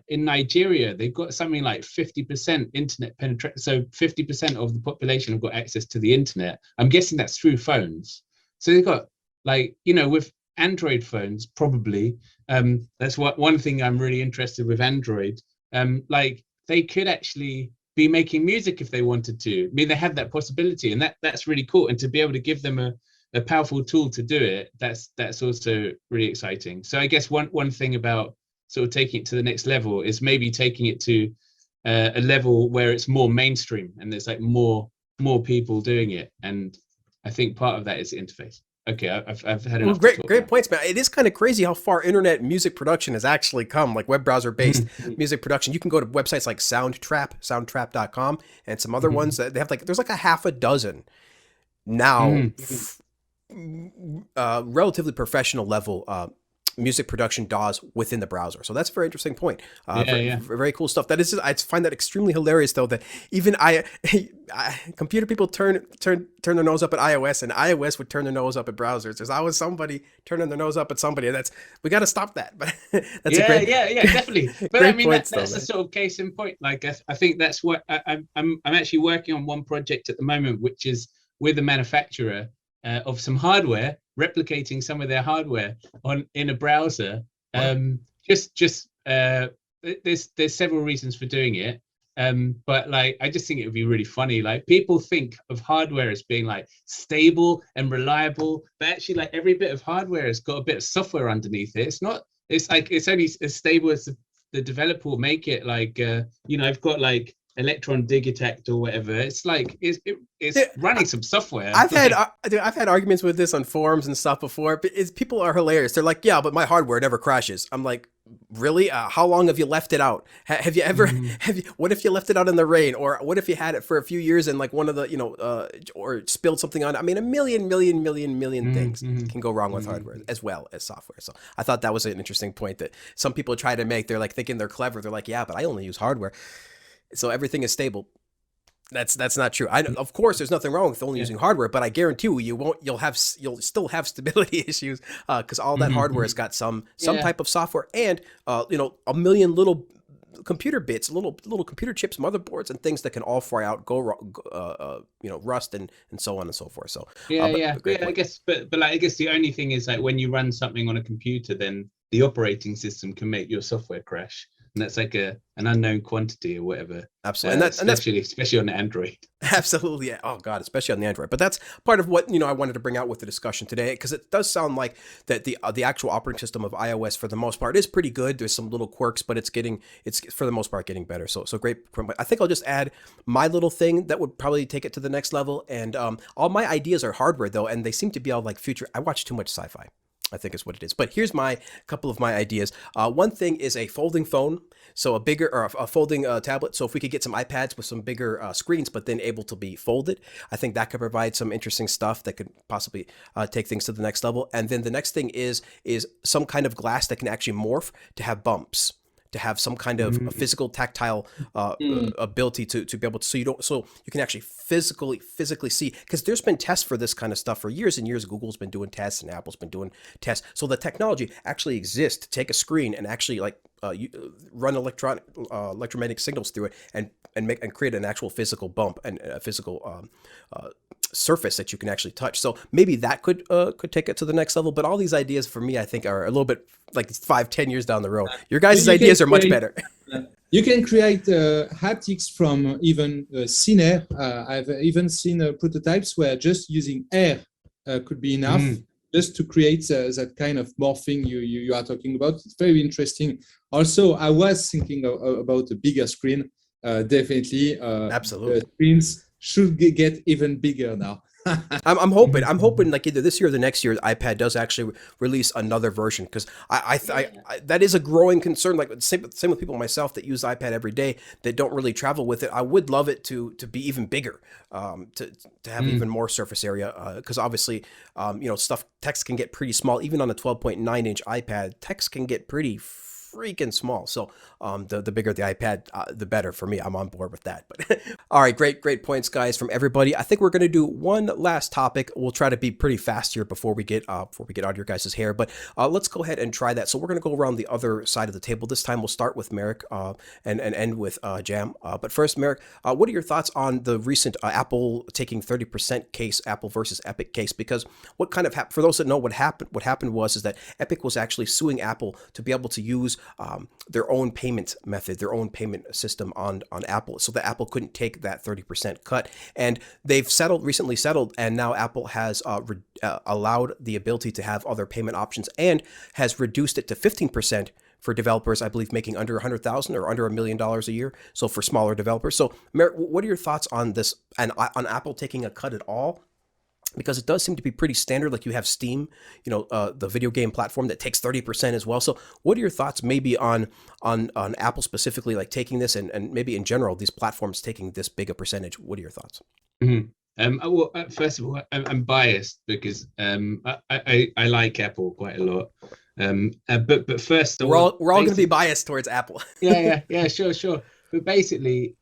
Nigeria, they've got something like 50% internet penetration. So 50% of the population have got access to the internet. I'm guessing that's through phones. So they've got, like, you know, with Android phones, probably. That's one thing I'm really interested with Android. Like they could actually be making music if they wanted to. I mean, they have that possibility, and that's really cool. And to be able to give them a powerful tool to do it, that's also really exciting. So I guess one thing about sort of taking it to the next level is maybe taking it to a level where it's more mainstream and there's like more people doing it. And I think part of that is the interface. Okay, I've had enough. Well, great points, man. It is kind of crazy how far internet music production has actually come, like web browser based music production. You can go to websites like soundtrap.com, and some other ones that they have, like, there's like a half a dozen now, relatively professional level music production DAWs within the browser. So that's a very interesting point. Very cool stuff. I find that extremely hilarious, though, that even computer people turn their nose up at iOS, and iOS would turn their nose up at browsers. There's always somebody turning their nose up at somebody, and we got to stop that. But that's definitely. But I mean, that's a sort of case in point. Like I think that's what I'm actually working on one project at the moment, which is with a manufacturer of some hardware, replicating some of their hardware in a browser. There's several reasons for doing it, but like I just think it would be really funny. Like people think of hardware as being like stable and reliable, but actually like every bit of hardware has got a bit of software underneath it. It's not, it's like it's only as stable as the developer will make it. Like you know, I've got like Electron Digitact or whatever. It's like it's running some software. I've had arguments with this on forums and stuff before, but people are hilarious. They're like, yeah, but my hardware never crashes. I'm like, really? How long have you left it out? Have you ever what if you left it out in the rain, or what if you had it for a few years and like one of the or spilled something on it? I mean, a million things can go wrong with hardware as well as software. So I thought that was an interesting point that some people try to make. They're like thinking they're clever. They're like, yeah, but I only use hardware, so everything is stable. That's not true. Of course, there's nothing wrong with only using hardware, but I guarantee you'll still have stability issues because all that hardware has got some type of software and a million little computer bits, little computer chips, motherboards, and things that can all fry out, rust and so on and so forth. So I guess, but like, I guess the only thing is, like, when you run something on a computer, then the operating system can make your software crash, and that's like an unknown quantity or whatever. Absolutely, and that's especially on the Android. Absolutely, yeah. Oh God, especially on the Android. But that's part of what I wanted to bring out with the discussion today, because it does sound like that the actual operating system of iOS for the most part is pretty good. There's some little quirks, but it's for the most part getting better. So great. I think I'll just add my little thing that would probably take it to the next level. And all my ideas are hardware though, and they seem to be all like future. I watch too much sci-fi, I think is what it is. But here's my couple of my ideas. One thing is a folding phone, so a folding tablet. So if we could get some iPads with some bigger screens, but then able to be folded, I think that could provide some interesting stuff that could possibly take things to the next level. And then the next thing is some kind of glass that can actually morph to have bumps, to have some kind of physical tactile ability to be able to, so you can actually physically see, because there's been tests for this kind of stuff for years and years. Google's been doing tests and Apple's been doing tests. So the technology actually exists to take a screen and actually run electromagnetic signals through it and create an actual physical bump and a physical surface that you can actually touch. So maybe that could take it to the next level. But all these ideas for me, I think, are a little bit like 5-10 years down the road. Your guys' ideas are much better. You can create haptics from even thin air. I've even seen prototypes where just using air could be enough just to create that kind of morphing you are talking about. It's very interesting. Also, I was thinking about a bigger screen. Definitely. Absolutely. Screens should get even bigger now. I'm hoping like either this year or the next year, iPad does actually release another version, because I that is a growing concern. Like same with people myself that use iPad every day that don't really travel with it. I would love it to be even bigger, to have even more surface area, because obviously text can get pretty small. Even on a 12.9 inch iPad, text can get pretty freaking small. So the bigger the iPad, the better for me. I'm on board with that. But all right, great points, guys, from everybody. I think we're going to do one last topic. We'll try to be pretty fast here before we get out of your guys' hair. But let's go ahead and try that. So we're going to go around the other side of the table. This time we'll start with Merrick and end with Jam. But first, Merrick, what are your thoughts on the recent Apple taking 30% case, Apple versus Epic case? Because what kind of for those that know what happened was that Epic was actually suing Apple to be able to use their own payment method, their own payment system on Apple, so that Apple couldn't take that 30% cut. And they've recently settled, and now Apple has allowed the ability to have other payment options and has reduced it to 15% for developers, I believe, making under $100,000 or under $1 million a year. So for smaller developers. So Merrick, what are your thoughts on this and on Apple taking a cut at all? Because it does seem to be pretty standard. Like you have Steam, the video game platform that takes 30% as well. So what are your thoughts maybe on Apple specifically, like taking this and maybe in general, these platforms taking this big a percentage? What are your thoughts? Well, first of all, I'm biased because I like Apple quite a lot. But first, we're all going to be biased towards Apple. yeah, sure. But basically,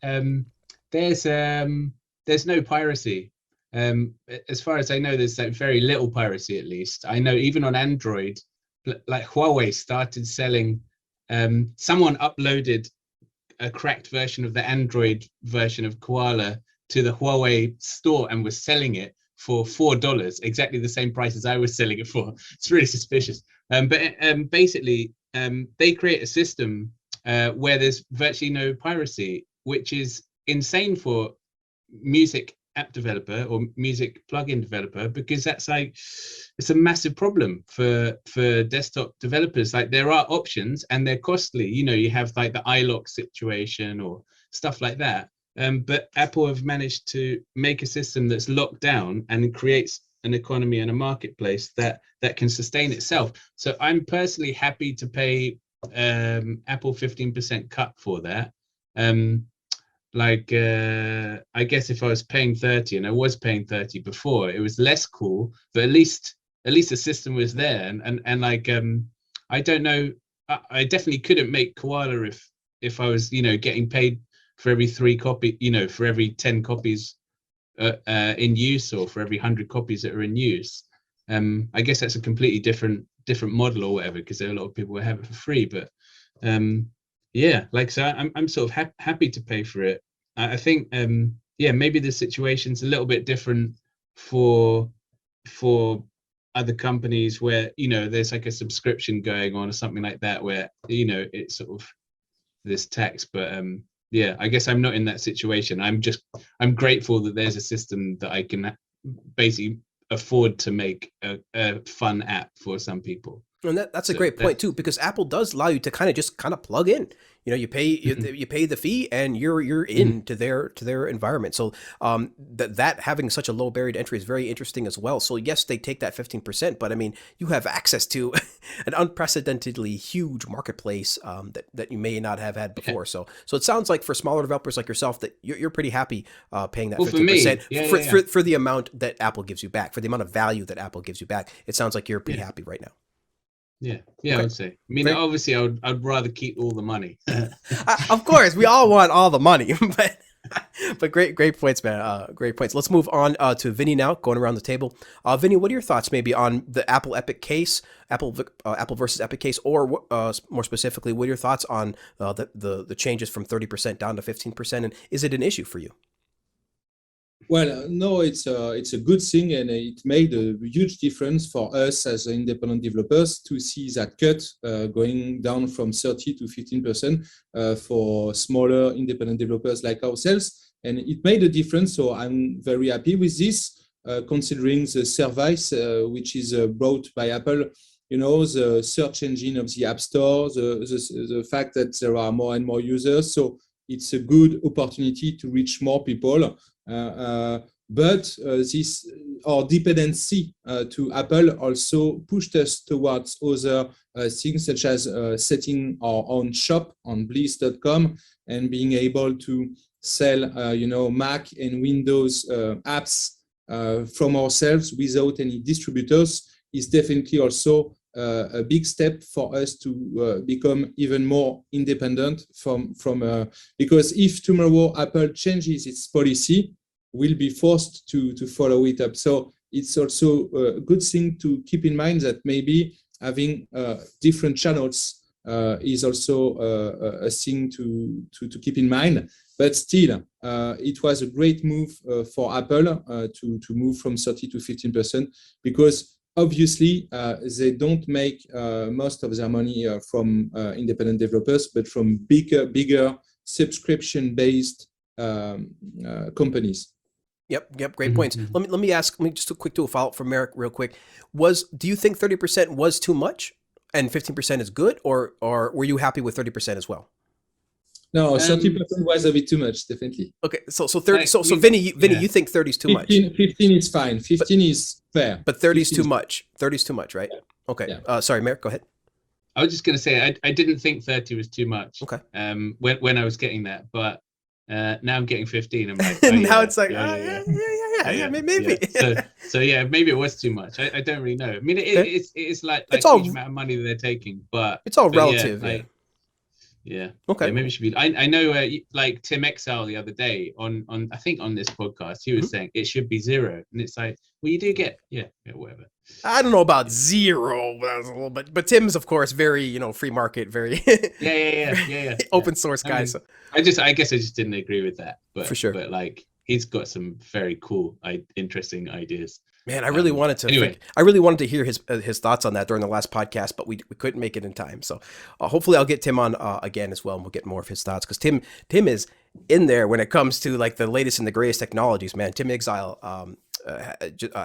there's no piracy. As far as I know, there's like very little piracy. At least I know, even on Android, like Huawei started selling. Someone uploaded a cracked version of the Android version of Koala to the Huawei store and was selling it for $4, exactly the same price as I was selling it for. It's really suspicious. But basically, they create a system where there's virtually no piracy, which is insane for music app developer or music plugin developer, because that's like, it's a massive problem for desktop developers. Like there are options and they're costly. You have like the iLock situation or stuff like that. But Apple have managed to make a system that's locked down and creates an economy and a marketplace that can sustain itself. So I'm personally happy to pay Apple 15% cut for that. I guess if I was paying 30, and I was paying 30 before, it was less cool, but at least the system was there. And I don't know, I definitely couldn't make Koala if I was getting paid for every 3 copy, for every 10 copies in use, or for every 100 copies that are in use. I guess that's a completely different model or whatever, because there are a lot of people who have it for free. But yeah, like so I'm sort of happy to pay for it. I think yeah, maybe the situation's a little bit different for other companies where, you know, there's like a subscription going on or something like that, where, you know, it's sort of this tax. But yeah, I guess I'm not in that situation. I'm grateful that there's a system that I can basically afford to make a fun app for some people. And that's a great point too, because Apple does allow you to kind of plug in. You know, you pay you pay the fee and you're into their environment. So that having such a low barrier to entry is very interesting as well. So yes, they take that 15%, but I mean, you have access to an unprecedentedly huge marketplace that you may not have had before. So it sounds like for smaller developers like yourself that you're pretty happy paying that 15% for the amount that Apple gives you back, for the amount of value that Apple gives you back. It sounds like you're pretty happy right now. Yeah, okay. I would say. I mean, obviously, I'd rather keep all the money. Of course, we all want all the money, but great points, man. Great points. Let's move on to Vinny now, going around the table. Vinny, what are your thoughts maybe on the Apple Epic case, Apple versus Epic case, or more specifically, what are your thoughts on the changes from 30% down to 15%, and is it an issue for you? Well, no, it's a good thing, and it made a huge difference for us as independent developers to see that cut going down from 30 to 15% for smaller independent developers like ourselves, and it made a difference. So I'm very happy with this, considering the service which is brought by Apple. You know, the search engine of the App Store, the fact that there are more and more users. So it's a good opportunity to reach more people. But this our dependency to Apple also pushed us towards other things, such as setting our own shop on bliss.com and being able to sell you know, Mac and Windows apps from ourselves without any distributors is definitely also a big step for us to become even more independent from because if tomorrow Apple changes its policy, we'll be forced to follow it up. So it's also a good thing to keep in mind that maybe having different channels is also a thing to keep in mind. But still, it was a great move for Apple to move from 30 to 15%, because obviously they don't make most of their money from independent developers, but from bigger subscription-based companies. Yep, great points. Let me just a quick follow-up from Merrick real quick. Do you think 30% was too much and 15% is good, or were you happy with 30% as well? No, 30% was a bit too much, definitely. Okay, so 30. So Vinny, you think 30 is too much? 15 is fine. 15 is fair. But 30 is too much. 30 is too much, right? Yeah. Okay. Yeah. Sorry, Merrick, go ahead. I was just going to say I didn't think 30 was too much. Okay. When I was getting that, but now I'm getting 15. I'm like, now it's like, maybe. Yeah. So yeah, maybe it was too much. I don't really know. I mean, it's like it's a huge amount of money that they're taking, but it's all relative. Yeah. Okay. Yeah, maybe it should be. I know, like Tim Exile the other day on I think on this podcast, he was saying it should be 0, and it's like, well, you do get whatever. I don't know about 0, but Tim's of course very free market, very yeah. open source guy. So I guess I just didn't agree with that, but for sure. But like he's got some very cool, interesting ideas. Man, I really wanted to hear his thoughts on that during the last podcast, but we couldn't make it in time. So hopefully I'll get Tim on again as well, and we'll get more of his thoughts, because Tim is in there when it comes to like the latest and the greatest technologies. Man, Tim Exile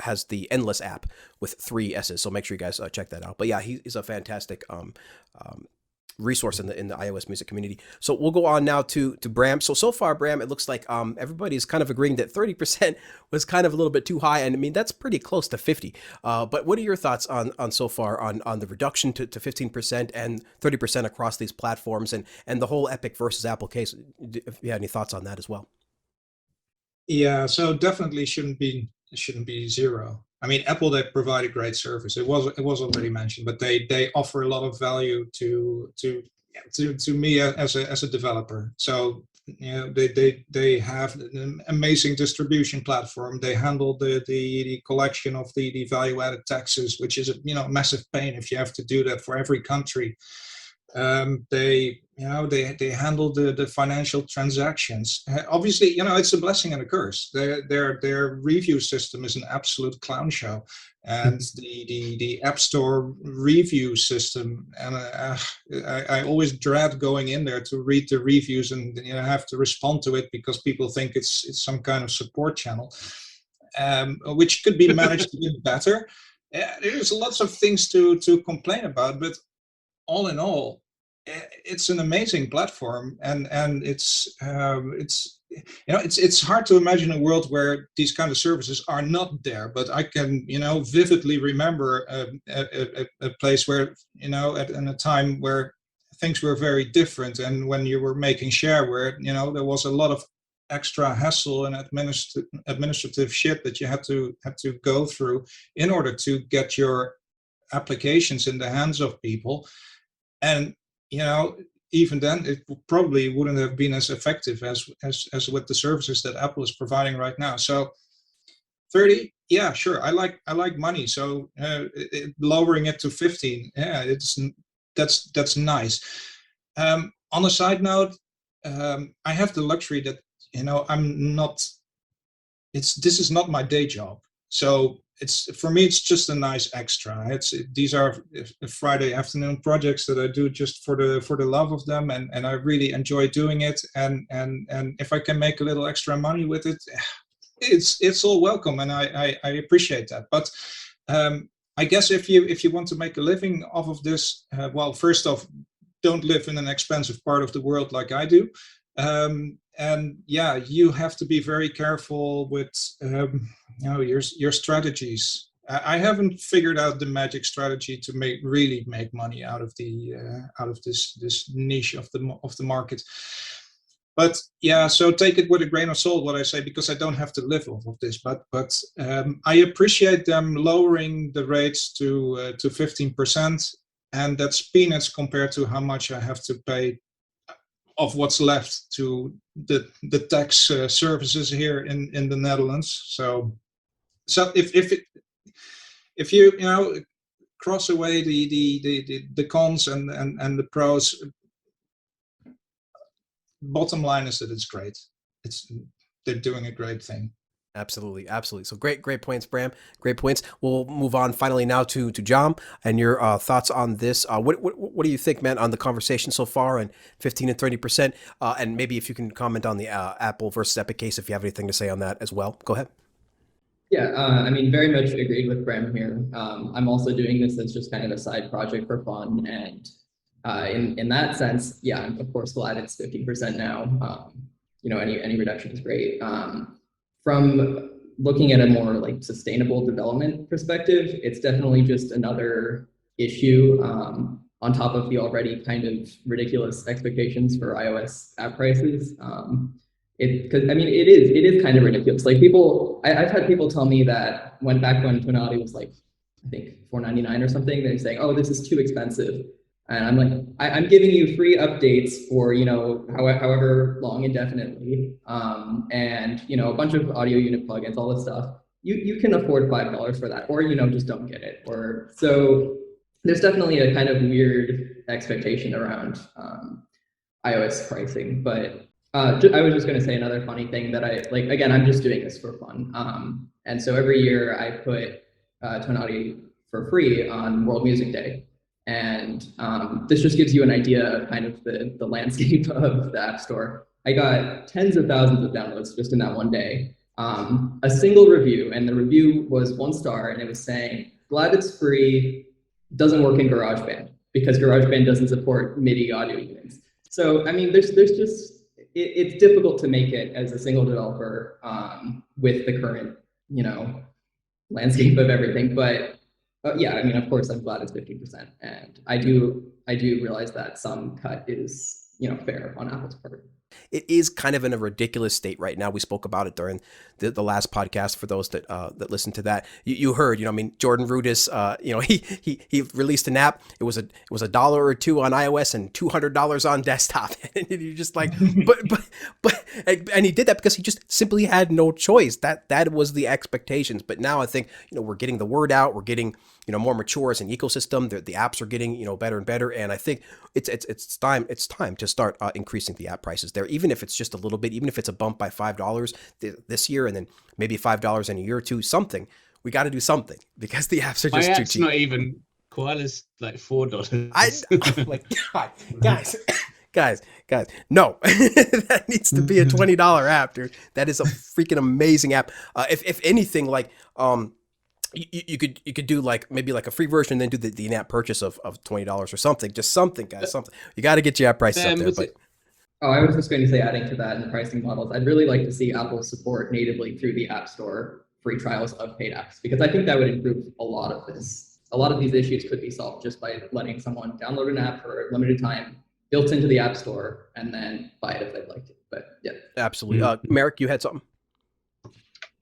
has the Endless app with 3 S's, so make sure you guys check that out. But yeah, he's a fantastic resource in the iOS music community. So we'll go on now to Bram. So far, Bram, it looks like everybody's kind of agreeing that 30% was kind of a little bit too high, and I mean that's pretty close to 50. But what are your thoughts on so far on the reduction to 15% and 30% across these platforms, and the whole Epic versus Apple case? If you have any thoughts on that as well? Yeah, so definitely shouldn't be 0. I mean, Apple, they provide a great service. It was already mentioned, but they offer a lot of value to me as a developer. So they have an amazing distribution platform. They handle the collection of the value-added taxes, which is a massive pain if you have to do that for every country. They handle the financial transactions. Obviously, it's a blessing and a curse. Their review system is an absolute clown show, and the App Store review system. And I always dread going in there to read the reviews and have to respond to it because people think it's some kind of support channel, which could be managed a bit better. There's lots of things to complain about, but all in all, it's an amazing platform, and it's hard to imagine a world where these kind of services are not there. But I can vividly remember a place where in a time where things were very different, and when you were making share, where there was a lot of extra hassle and administrative shit that you had to go through in order to get your applications in the hands of people. And even then, it probably wouldn't have been as effective as with the services that Apple is providing right now. So 30, yeah, sure, I like money. So lowering it to 15, yeah, that's nice. On a side note, I have the luxury that I'm not. This is not my day job, so for me it's just a nice extra. These are Friday afternoon projects that I do just for the love of them, and I really enjoy doing it. And if I can make a little extra money with it, it's all welcome, and I appreciate that. But I guess if you want to make a living off of this, well, first off, don't live in an expensive part of the world like I do. And yeah, you have to be very careful with your strategies. I haven't figured out the magic strategy to really make money out of this niche of the market. But yeah, so take it with a grain of salt what I say, because I don't have to live off of this. But I appreciate them lowering the rates to 15%, and that's peanuts compared to how much I have to pay of what's left to the tax services here in the Netherlands. So if you cross away the cons and the pros, bottom line is that it's great. They're doing a great thing. Absolutely, absolutely. So great points, Bram. Great points. We'll move on finally now to John and your thoughts on this. What do you think, man, on the conversation so far, and 15 and 30%, and maybe if you can comment on the Apple versus Epic case, if you have anything to say on that as well. Go ahead. Yeah, I mean, very much agreed with Bram here. I'm also doing this as just kind of a side project for fun, and in that sense, yeah, I'm of course glad it's 15% now. Any reduction is great. From looking at a more like sustainable development perspective, it's definitely just another issue on top of the already kind of ridiculous expectations for iOS app prices. Because I mean, it is kind of ridiculous. Like I've had people tell me that back when Tonality was like, I think $4.99 or something, they're saying, oh, this is too expensive. And I'm like, I'm giving you free updates for, however long indefinitely. And, a bunch of audio unit plugins, all this stuff. You can afford $5 for that, or, just don't get it. So there's definitely a kind of weird expectation around iOS pricing. But I was just going to say another funny thing that again, I'm just doing this for fun. And so every year I put Tonality for free on World Music Day. And this just gives you an idea of kind of the landscape of the App Store. I got tens of thousands of downloads just in that one day. A single review, and the review was 1 star, and it was saying, glad it's free, doesn't work in GarageBand, because GarageBand doesn't support MIDI audio units. So, I mean, there's just, it's difficult to make it as a single developer with the current, landscape of everything. But yeah, I mean, of course, I'm glad it's 15%, and I do realize that some cut is, fair on Apple's part. It is kind of in a ridiculous state right now. We spoke about it during the last podcast. For those that that listened to that, you heard, I mean, Jordan Rudess, he released an app. It was $1 or $2 on iOS and $200 on desktop. And you're just like, but, and he did that because he just simply had no choice. That was the expectations. But now I think, we're getting the word out. We're getting, more mature as an ecosystem. The apps are getting, better and better. And I think it's time to start increasing the app prices there, even if it's just a little bit, even if it's a bump by $5 this year, and then maybe $5 in a year or two, something. We got to do something because the apps are just too cheap. Not even Koala's like $4. Oh my God, guys, no, that needs to be a $20 app, dude. That is a freaking amazing app. If anything, like, you could do like maybe like a free version and then do the in-app purchase of $20 or something. Just something, guys, something. You got to get your app prices up there. But oh, I was just going to say, adding to that in the pricing models, I'd really like to see Apple support natively through the App Store free trials of paid apps, because I think that would improve a lot of this. A lot of these issues could be solved just by letting someone download an app for a limited time, built into the App Store, and then buy it if they'd like to. But yeah, absolutely. Merrick, you had something?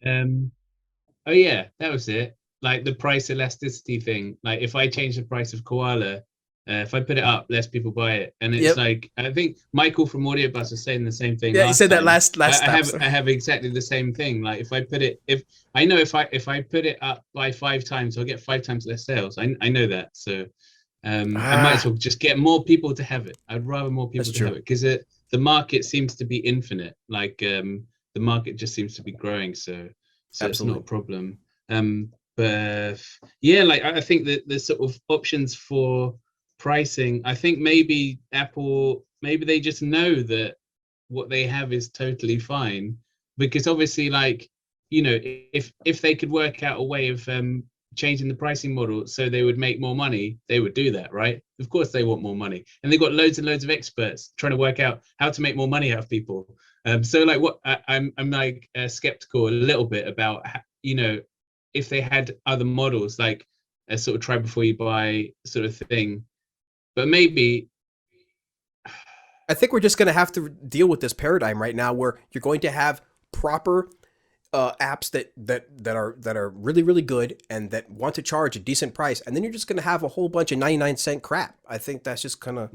Oh yeah, that was it. Like the price elasticity thing. Like if I change the price of Koala, if I put it up, less people buy it. And it's like, I think Michael from AudioBuzz was saying the same thing. Yeah, he said that last I have exactly the same thing. Like if I put it, if I put it up by 5 times, I'll get 5 times less sales. I know that. So I might as well just get more people to have it. I'd rather more people to have it, because the market seems to be infinite. Like the market just seems to be growing. So it's not a problem. But yeah, like I think that the sort of options for pricing, I think maybe Apple, maybe they just know that what they have is totally fine, because obviously, like, if they could work out a way of changing the pricing model so they would make more money, they would do that, right? Of course they want more money, and they've got loads and loads of experts trying to work out how to make more money out of people. So like what I'm like skeptical a little bit about, if they had other models, like a sort of try before you buy sort of thing. But maybe I think we're just going to have to deal with this paradigm right now, where you're going to have proper apps that are really, really good and that want to charge a decent price, and then you're just going to have a whole bunch of 99-cent crap. I think that's just kind of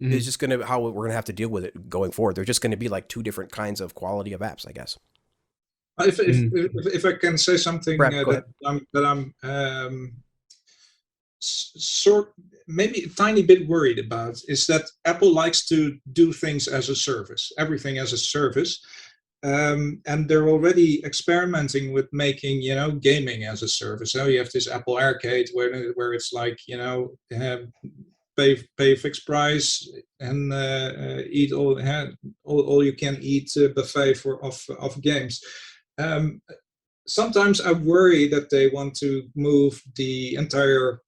it's just going to how we're going to have to deal with it going forward. There's just going to be like 2 different kinds of quality of apps, I guess. If I can say something, Brad, that I'm maybe a tiny bit worried about, is that Apple likes to do things as a service, everything as a service, and they're already experimenting with making gaming as a service. So you have this Apple Arcade where it's like pay fixed price and eat all you can eat buffet of games. Sometimes I worry that they want to move the entire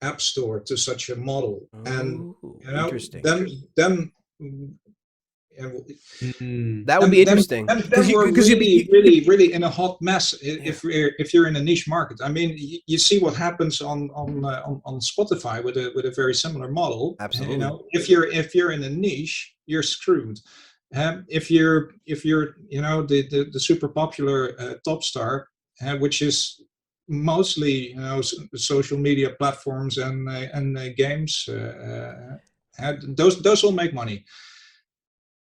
App Store to such a model, and interesting. Then that would be interesting, because we're really in a hot mess if you're in a niche market. I mean, you see what happens on Spotify with a very similar model. Absolutely. If you're in a niche, you're screwed. If you're the super popular top star, which is mostly social media platforms and games, those all make money.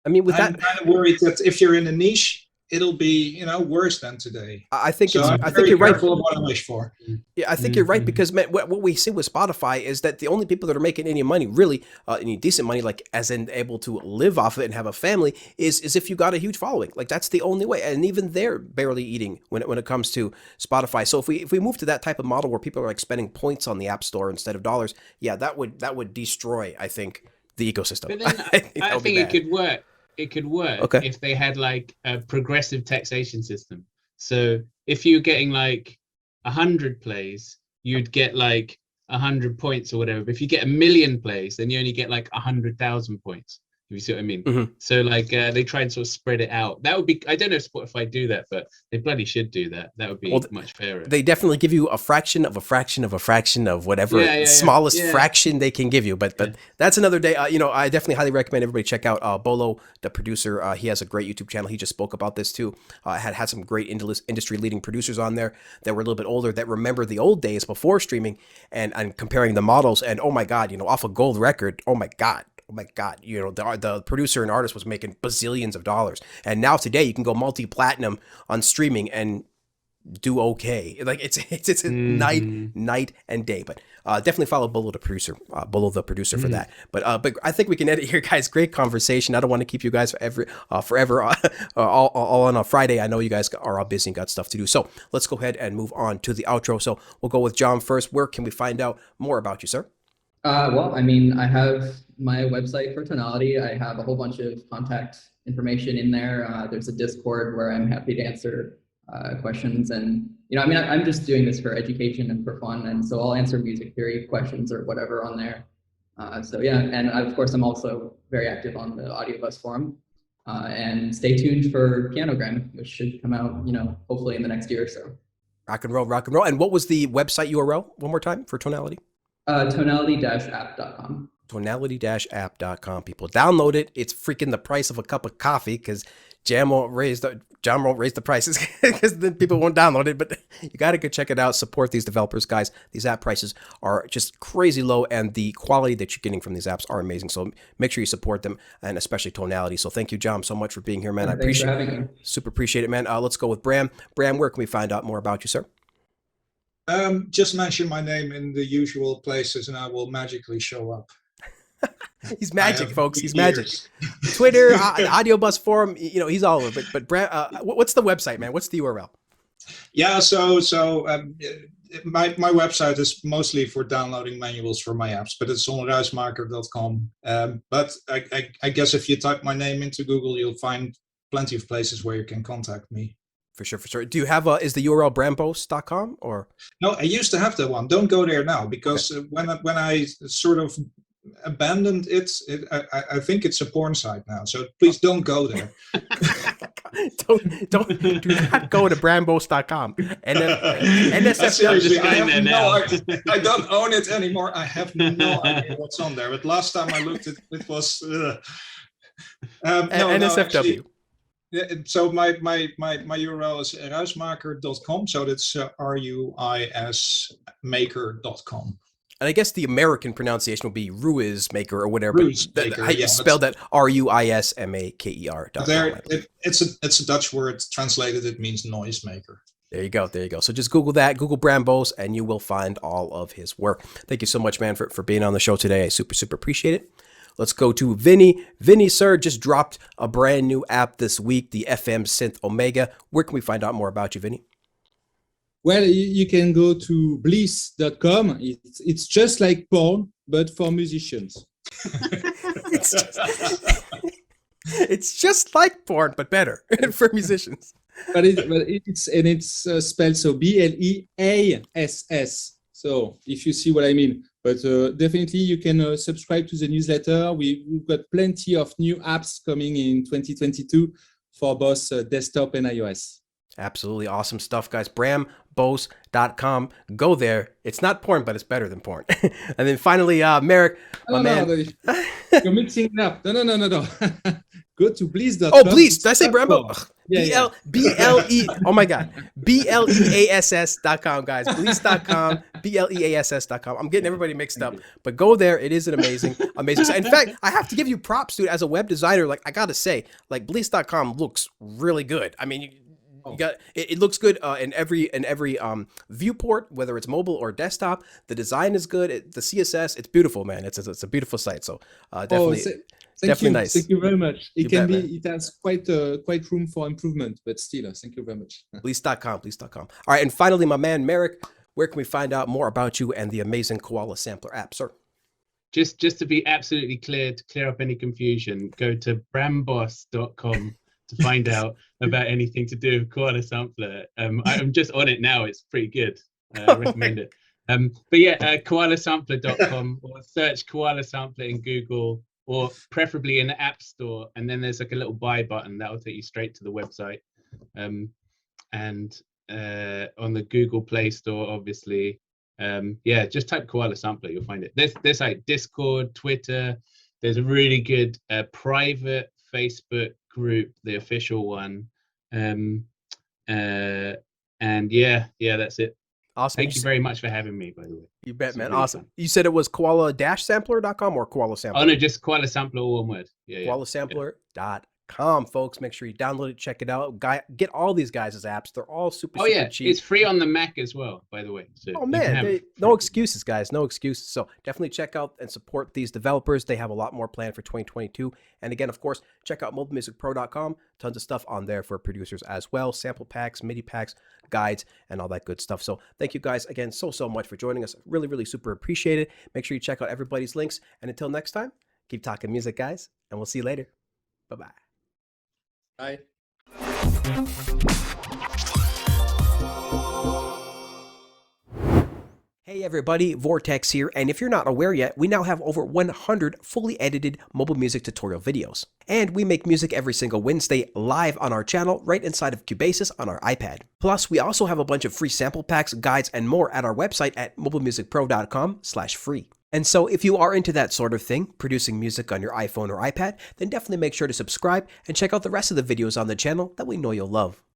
I mean, I'm kind of worried that if you're in a niche, it'll be worse than today. I think so I think you're right. Of what I wish for. Yeah, I think you're right, because what we see with Spotify is that the only people that are making any money, really any decent money, like as in able to live off of it and have a family, is if you got a huge following. Like that's the only way, and even they're barely eating when it comes to Spotify. So if we move to that type of model where people are like spending points on the App Store instead of dollars, yeah, that would destroy, I think, the ecosystem. But then I think it could work. It could work if they had like a progressive taxation system. So if you're getting like 100 plays, you'd get like 100 points or whatever. But if you get 1 million plays, then you only get like 100,000 points. If you see what I mean. Mhm. So like they try and sort of spread it out. That would be, I don't know if Spotify do that, but they bloody should do that. That would be Well, much fairer. They definitely give you a fraction of a fraction of a fraction of whatever smallest fraction they can give you. But that's another day. I definitely highly recommend everybody check out Bolo, the producer. He has a great YouTube channel. He just spoke about this too. Had some great industry leading producers on there that were a little bit older that remember the old days before streaming and comparing the models. And oh my God, off a gold record. Oh my God, the producer and artist was making bazillions of dollars. And now today you can go multi-platinum on streaming and do okay. Like it's night and day. But definitely follow Bolo the producer, for that. But I think we can end it here, guys. Great conversation. I don't want to keep you guys forever all on a Friday. I know you guys are all busy and got stuff to do. So let's go ahead and move on to the outro. So we'll go with John first. Where can we find out more about you, sir? Well, I mean, I have my website for Tonality. I have a whole bunch of contact information in there. There's a Discord where I'm happy to answer questions. And, I'm just doing this for education and for fun. And so I'll answer music theory questions or whatever on there. And of course, I'm also very active on the Audiobus forum. And stay tuned for Pianogram, which should come out, hopefully in the next year or so. Rock and roll. And what was the website URL one more time for Tonality? Tonality-app.com. Tonality-app.com. People download it. It's freaking the price of a cup of coffee because John won't raise the prices because then people won't download it. But you got to go check it out. Support these developers, guys. These app prices are just crazy low, and the quality that you're getting from these apps are amazing. So make sure you support them, and especially Tonality. So thank you, John, so much for being here, man. I appreciate it. Super appreciate it, man. Let's go with Bram. Bram, where can we find out more about you, sir? Just mention my name in the usual places and I will magically show up. He's magic, folks. He's magic. Twitter, Audiobus forum, he's all over. But Brad, what's the website, man? What's the URL? Yeah, so my website is mostly for downloading manuals for my apps, but it's on ruismaker.com. But I guess if you type my name into Google, you'll find plenty of places where you can contact me. For sure. Do you have is the URL brambos.com or? No, I used to have that one. Don't go there now because when I sort of abandoned it, I think it's a porn site now. So please don't go there. do not go to brambos.com. And then seriously, I don't own it anymore. I have no idea what's on there. But last time I looked, it was NSFW. Actually, yeah, so my URL is ruismaker.com. So that's ruismaker.com. And I guess the American pronunciation would be Ruismaker or whatever. Ruismaker, I spelled that RUISMAKER. It's a Dutch word. Translated, it means noisemaker. There you go. So just Google that, Google Brambos, and you will find all of his work. Thank you so much, man, for being on the show today. I super appreciate it. Let's go to Vinny. Vinny, sir, just dropped a brand new app this week, the FM Synth Omega. Where can we find out more about you, Vinny? Well, you can go to bliss.com. It's just like porn, but for musicians. It's just like porn, but better for musicians. But it's spelled so BLEASS. So if you see what I mean. But definitely you can subscribe to the newsletter. We've got plenty of new apps coming in 2022 for both desktop and iOS. Absolutely awesome stuff, guys. brambos.com. Go there. It's not porn, but it's better than porn. And then finally, Merrick, man. You're mixing it up. No. Go to bliss.com. Oh, Bliss. Did I say Brambo? B-L-E. Oh, my God. BLEASS.com, guys. Bliss.com. BLEASS.com. I'm getting everybody mixed up. But go there. It is an amazing site. In fact, I have to give you props, dude. As a web designer, I got to say, Bliss.com looks really good. I mean, you got it looks good in every viewport, whether it's mobile or desktop. The design is good. The CSS, it's beautiful, man. It's a beautiful site. So definitely nice. Thank you very much. It has quite room for improvement, but still, thank you very much. Bliss.com. All right, and finally, my man Merrick, where can we find out more about you and the amazing Koala Sampler app, sir? Just to be absolutely clear, to clear up any confusion, go to brambos.com. to find out about anything to do with Koala Sampler. I'm just on it now. It's pretty good. I recommend it. But yeah, koalasampler.com or search Koala Sampler in Google or preferably in the App Store. And then there's like a little buy button that will take you straight to the website. And on the Google Play Store, obviously. Yeah, just type Koala Sampler, you'll find it. There's like Discord, Twitter. There's a really good private Facebook group, the official one. And yeah, that's it. Awesome. Thank you very much for having me, by the way. You bet, man. Really Awesome. fun. You said it was koala-sampler.com or Koala Sampler? Oh no, just Koala Sampler, all one word. Yeah, KoalaSampler.com, folks. Make sure you download it, check it out. Get all these guys' apps. They're all super cheap. It's free on the Mac as well, by the way. So oh man, no excuses, guys. No excuses. So definitely check out and support these developers. They have a lot more planned for 2022. And again, of course, check out MobileMusicPro.com. Tons of stuff on there for producers as well. Sample packs, MIDI packs, guides, and all that good stuff. So thank you guys again so much for joining us. Really, really super appreciate it. Make sure you check out everybody's links. And until next time, keep talking music, guys. And we'll see you later. Bye-bye. Bye. Hey everybody, Vortex here, and if you're not aware yet, we now have over 100 fully edited mobile music tutorial videos. And we make music every single Wednesday live on our channel right inside of CUBASIS on our iPad. Plus, we also have a bunch of free sample packs, guides, and more at our website at MobileMusicPro.com/free. And so if you are into that sort of thing, producing music on your iPhone or iPad, then definitely make sure to subscribe and check out the rest of the videos on the channel that we know you'll love.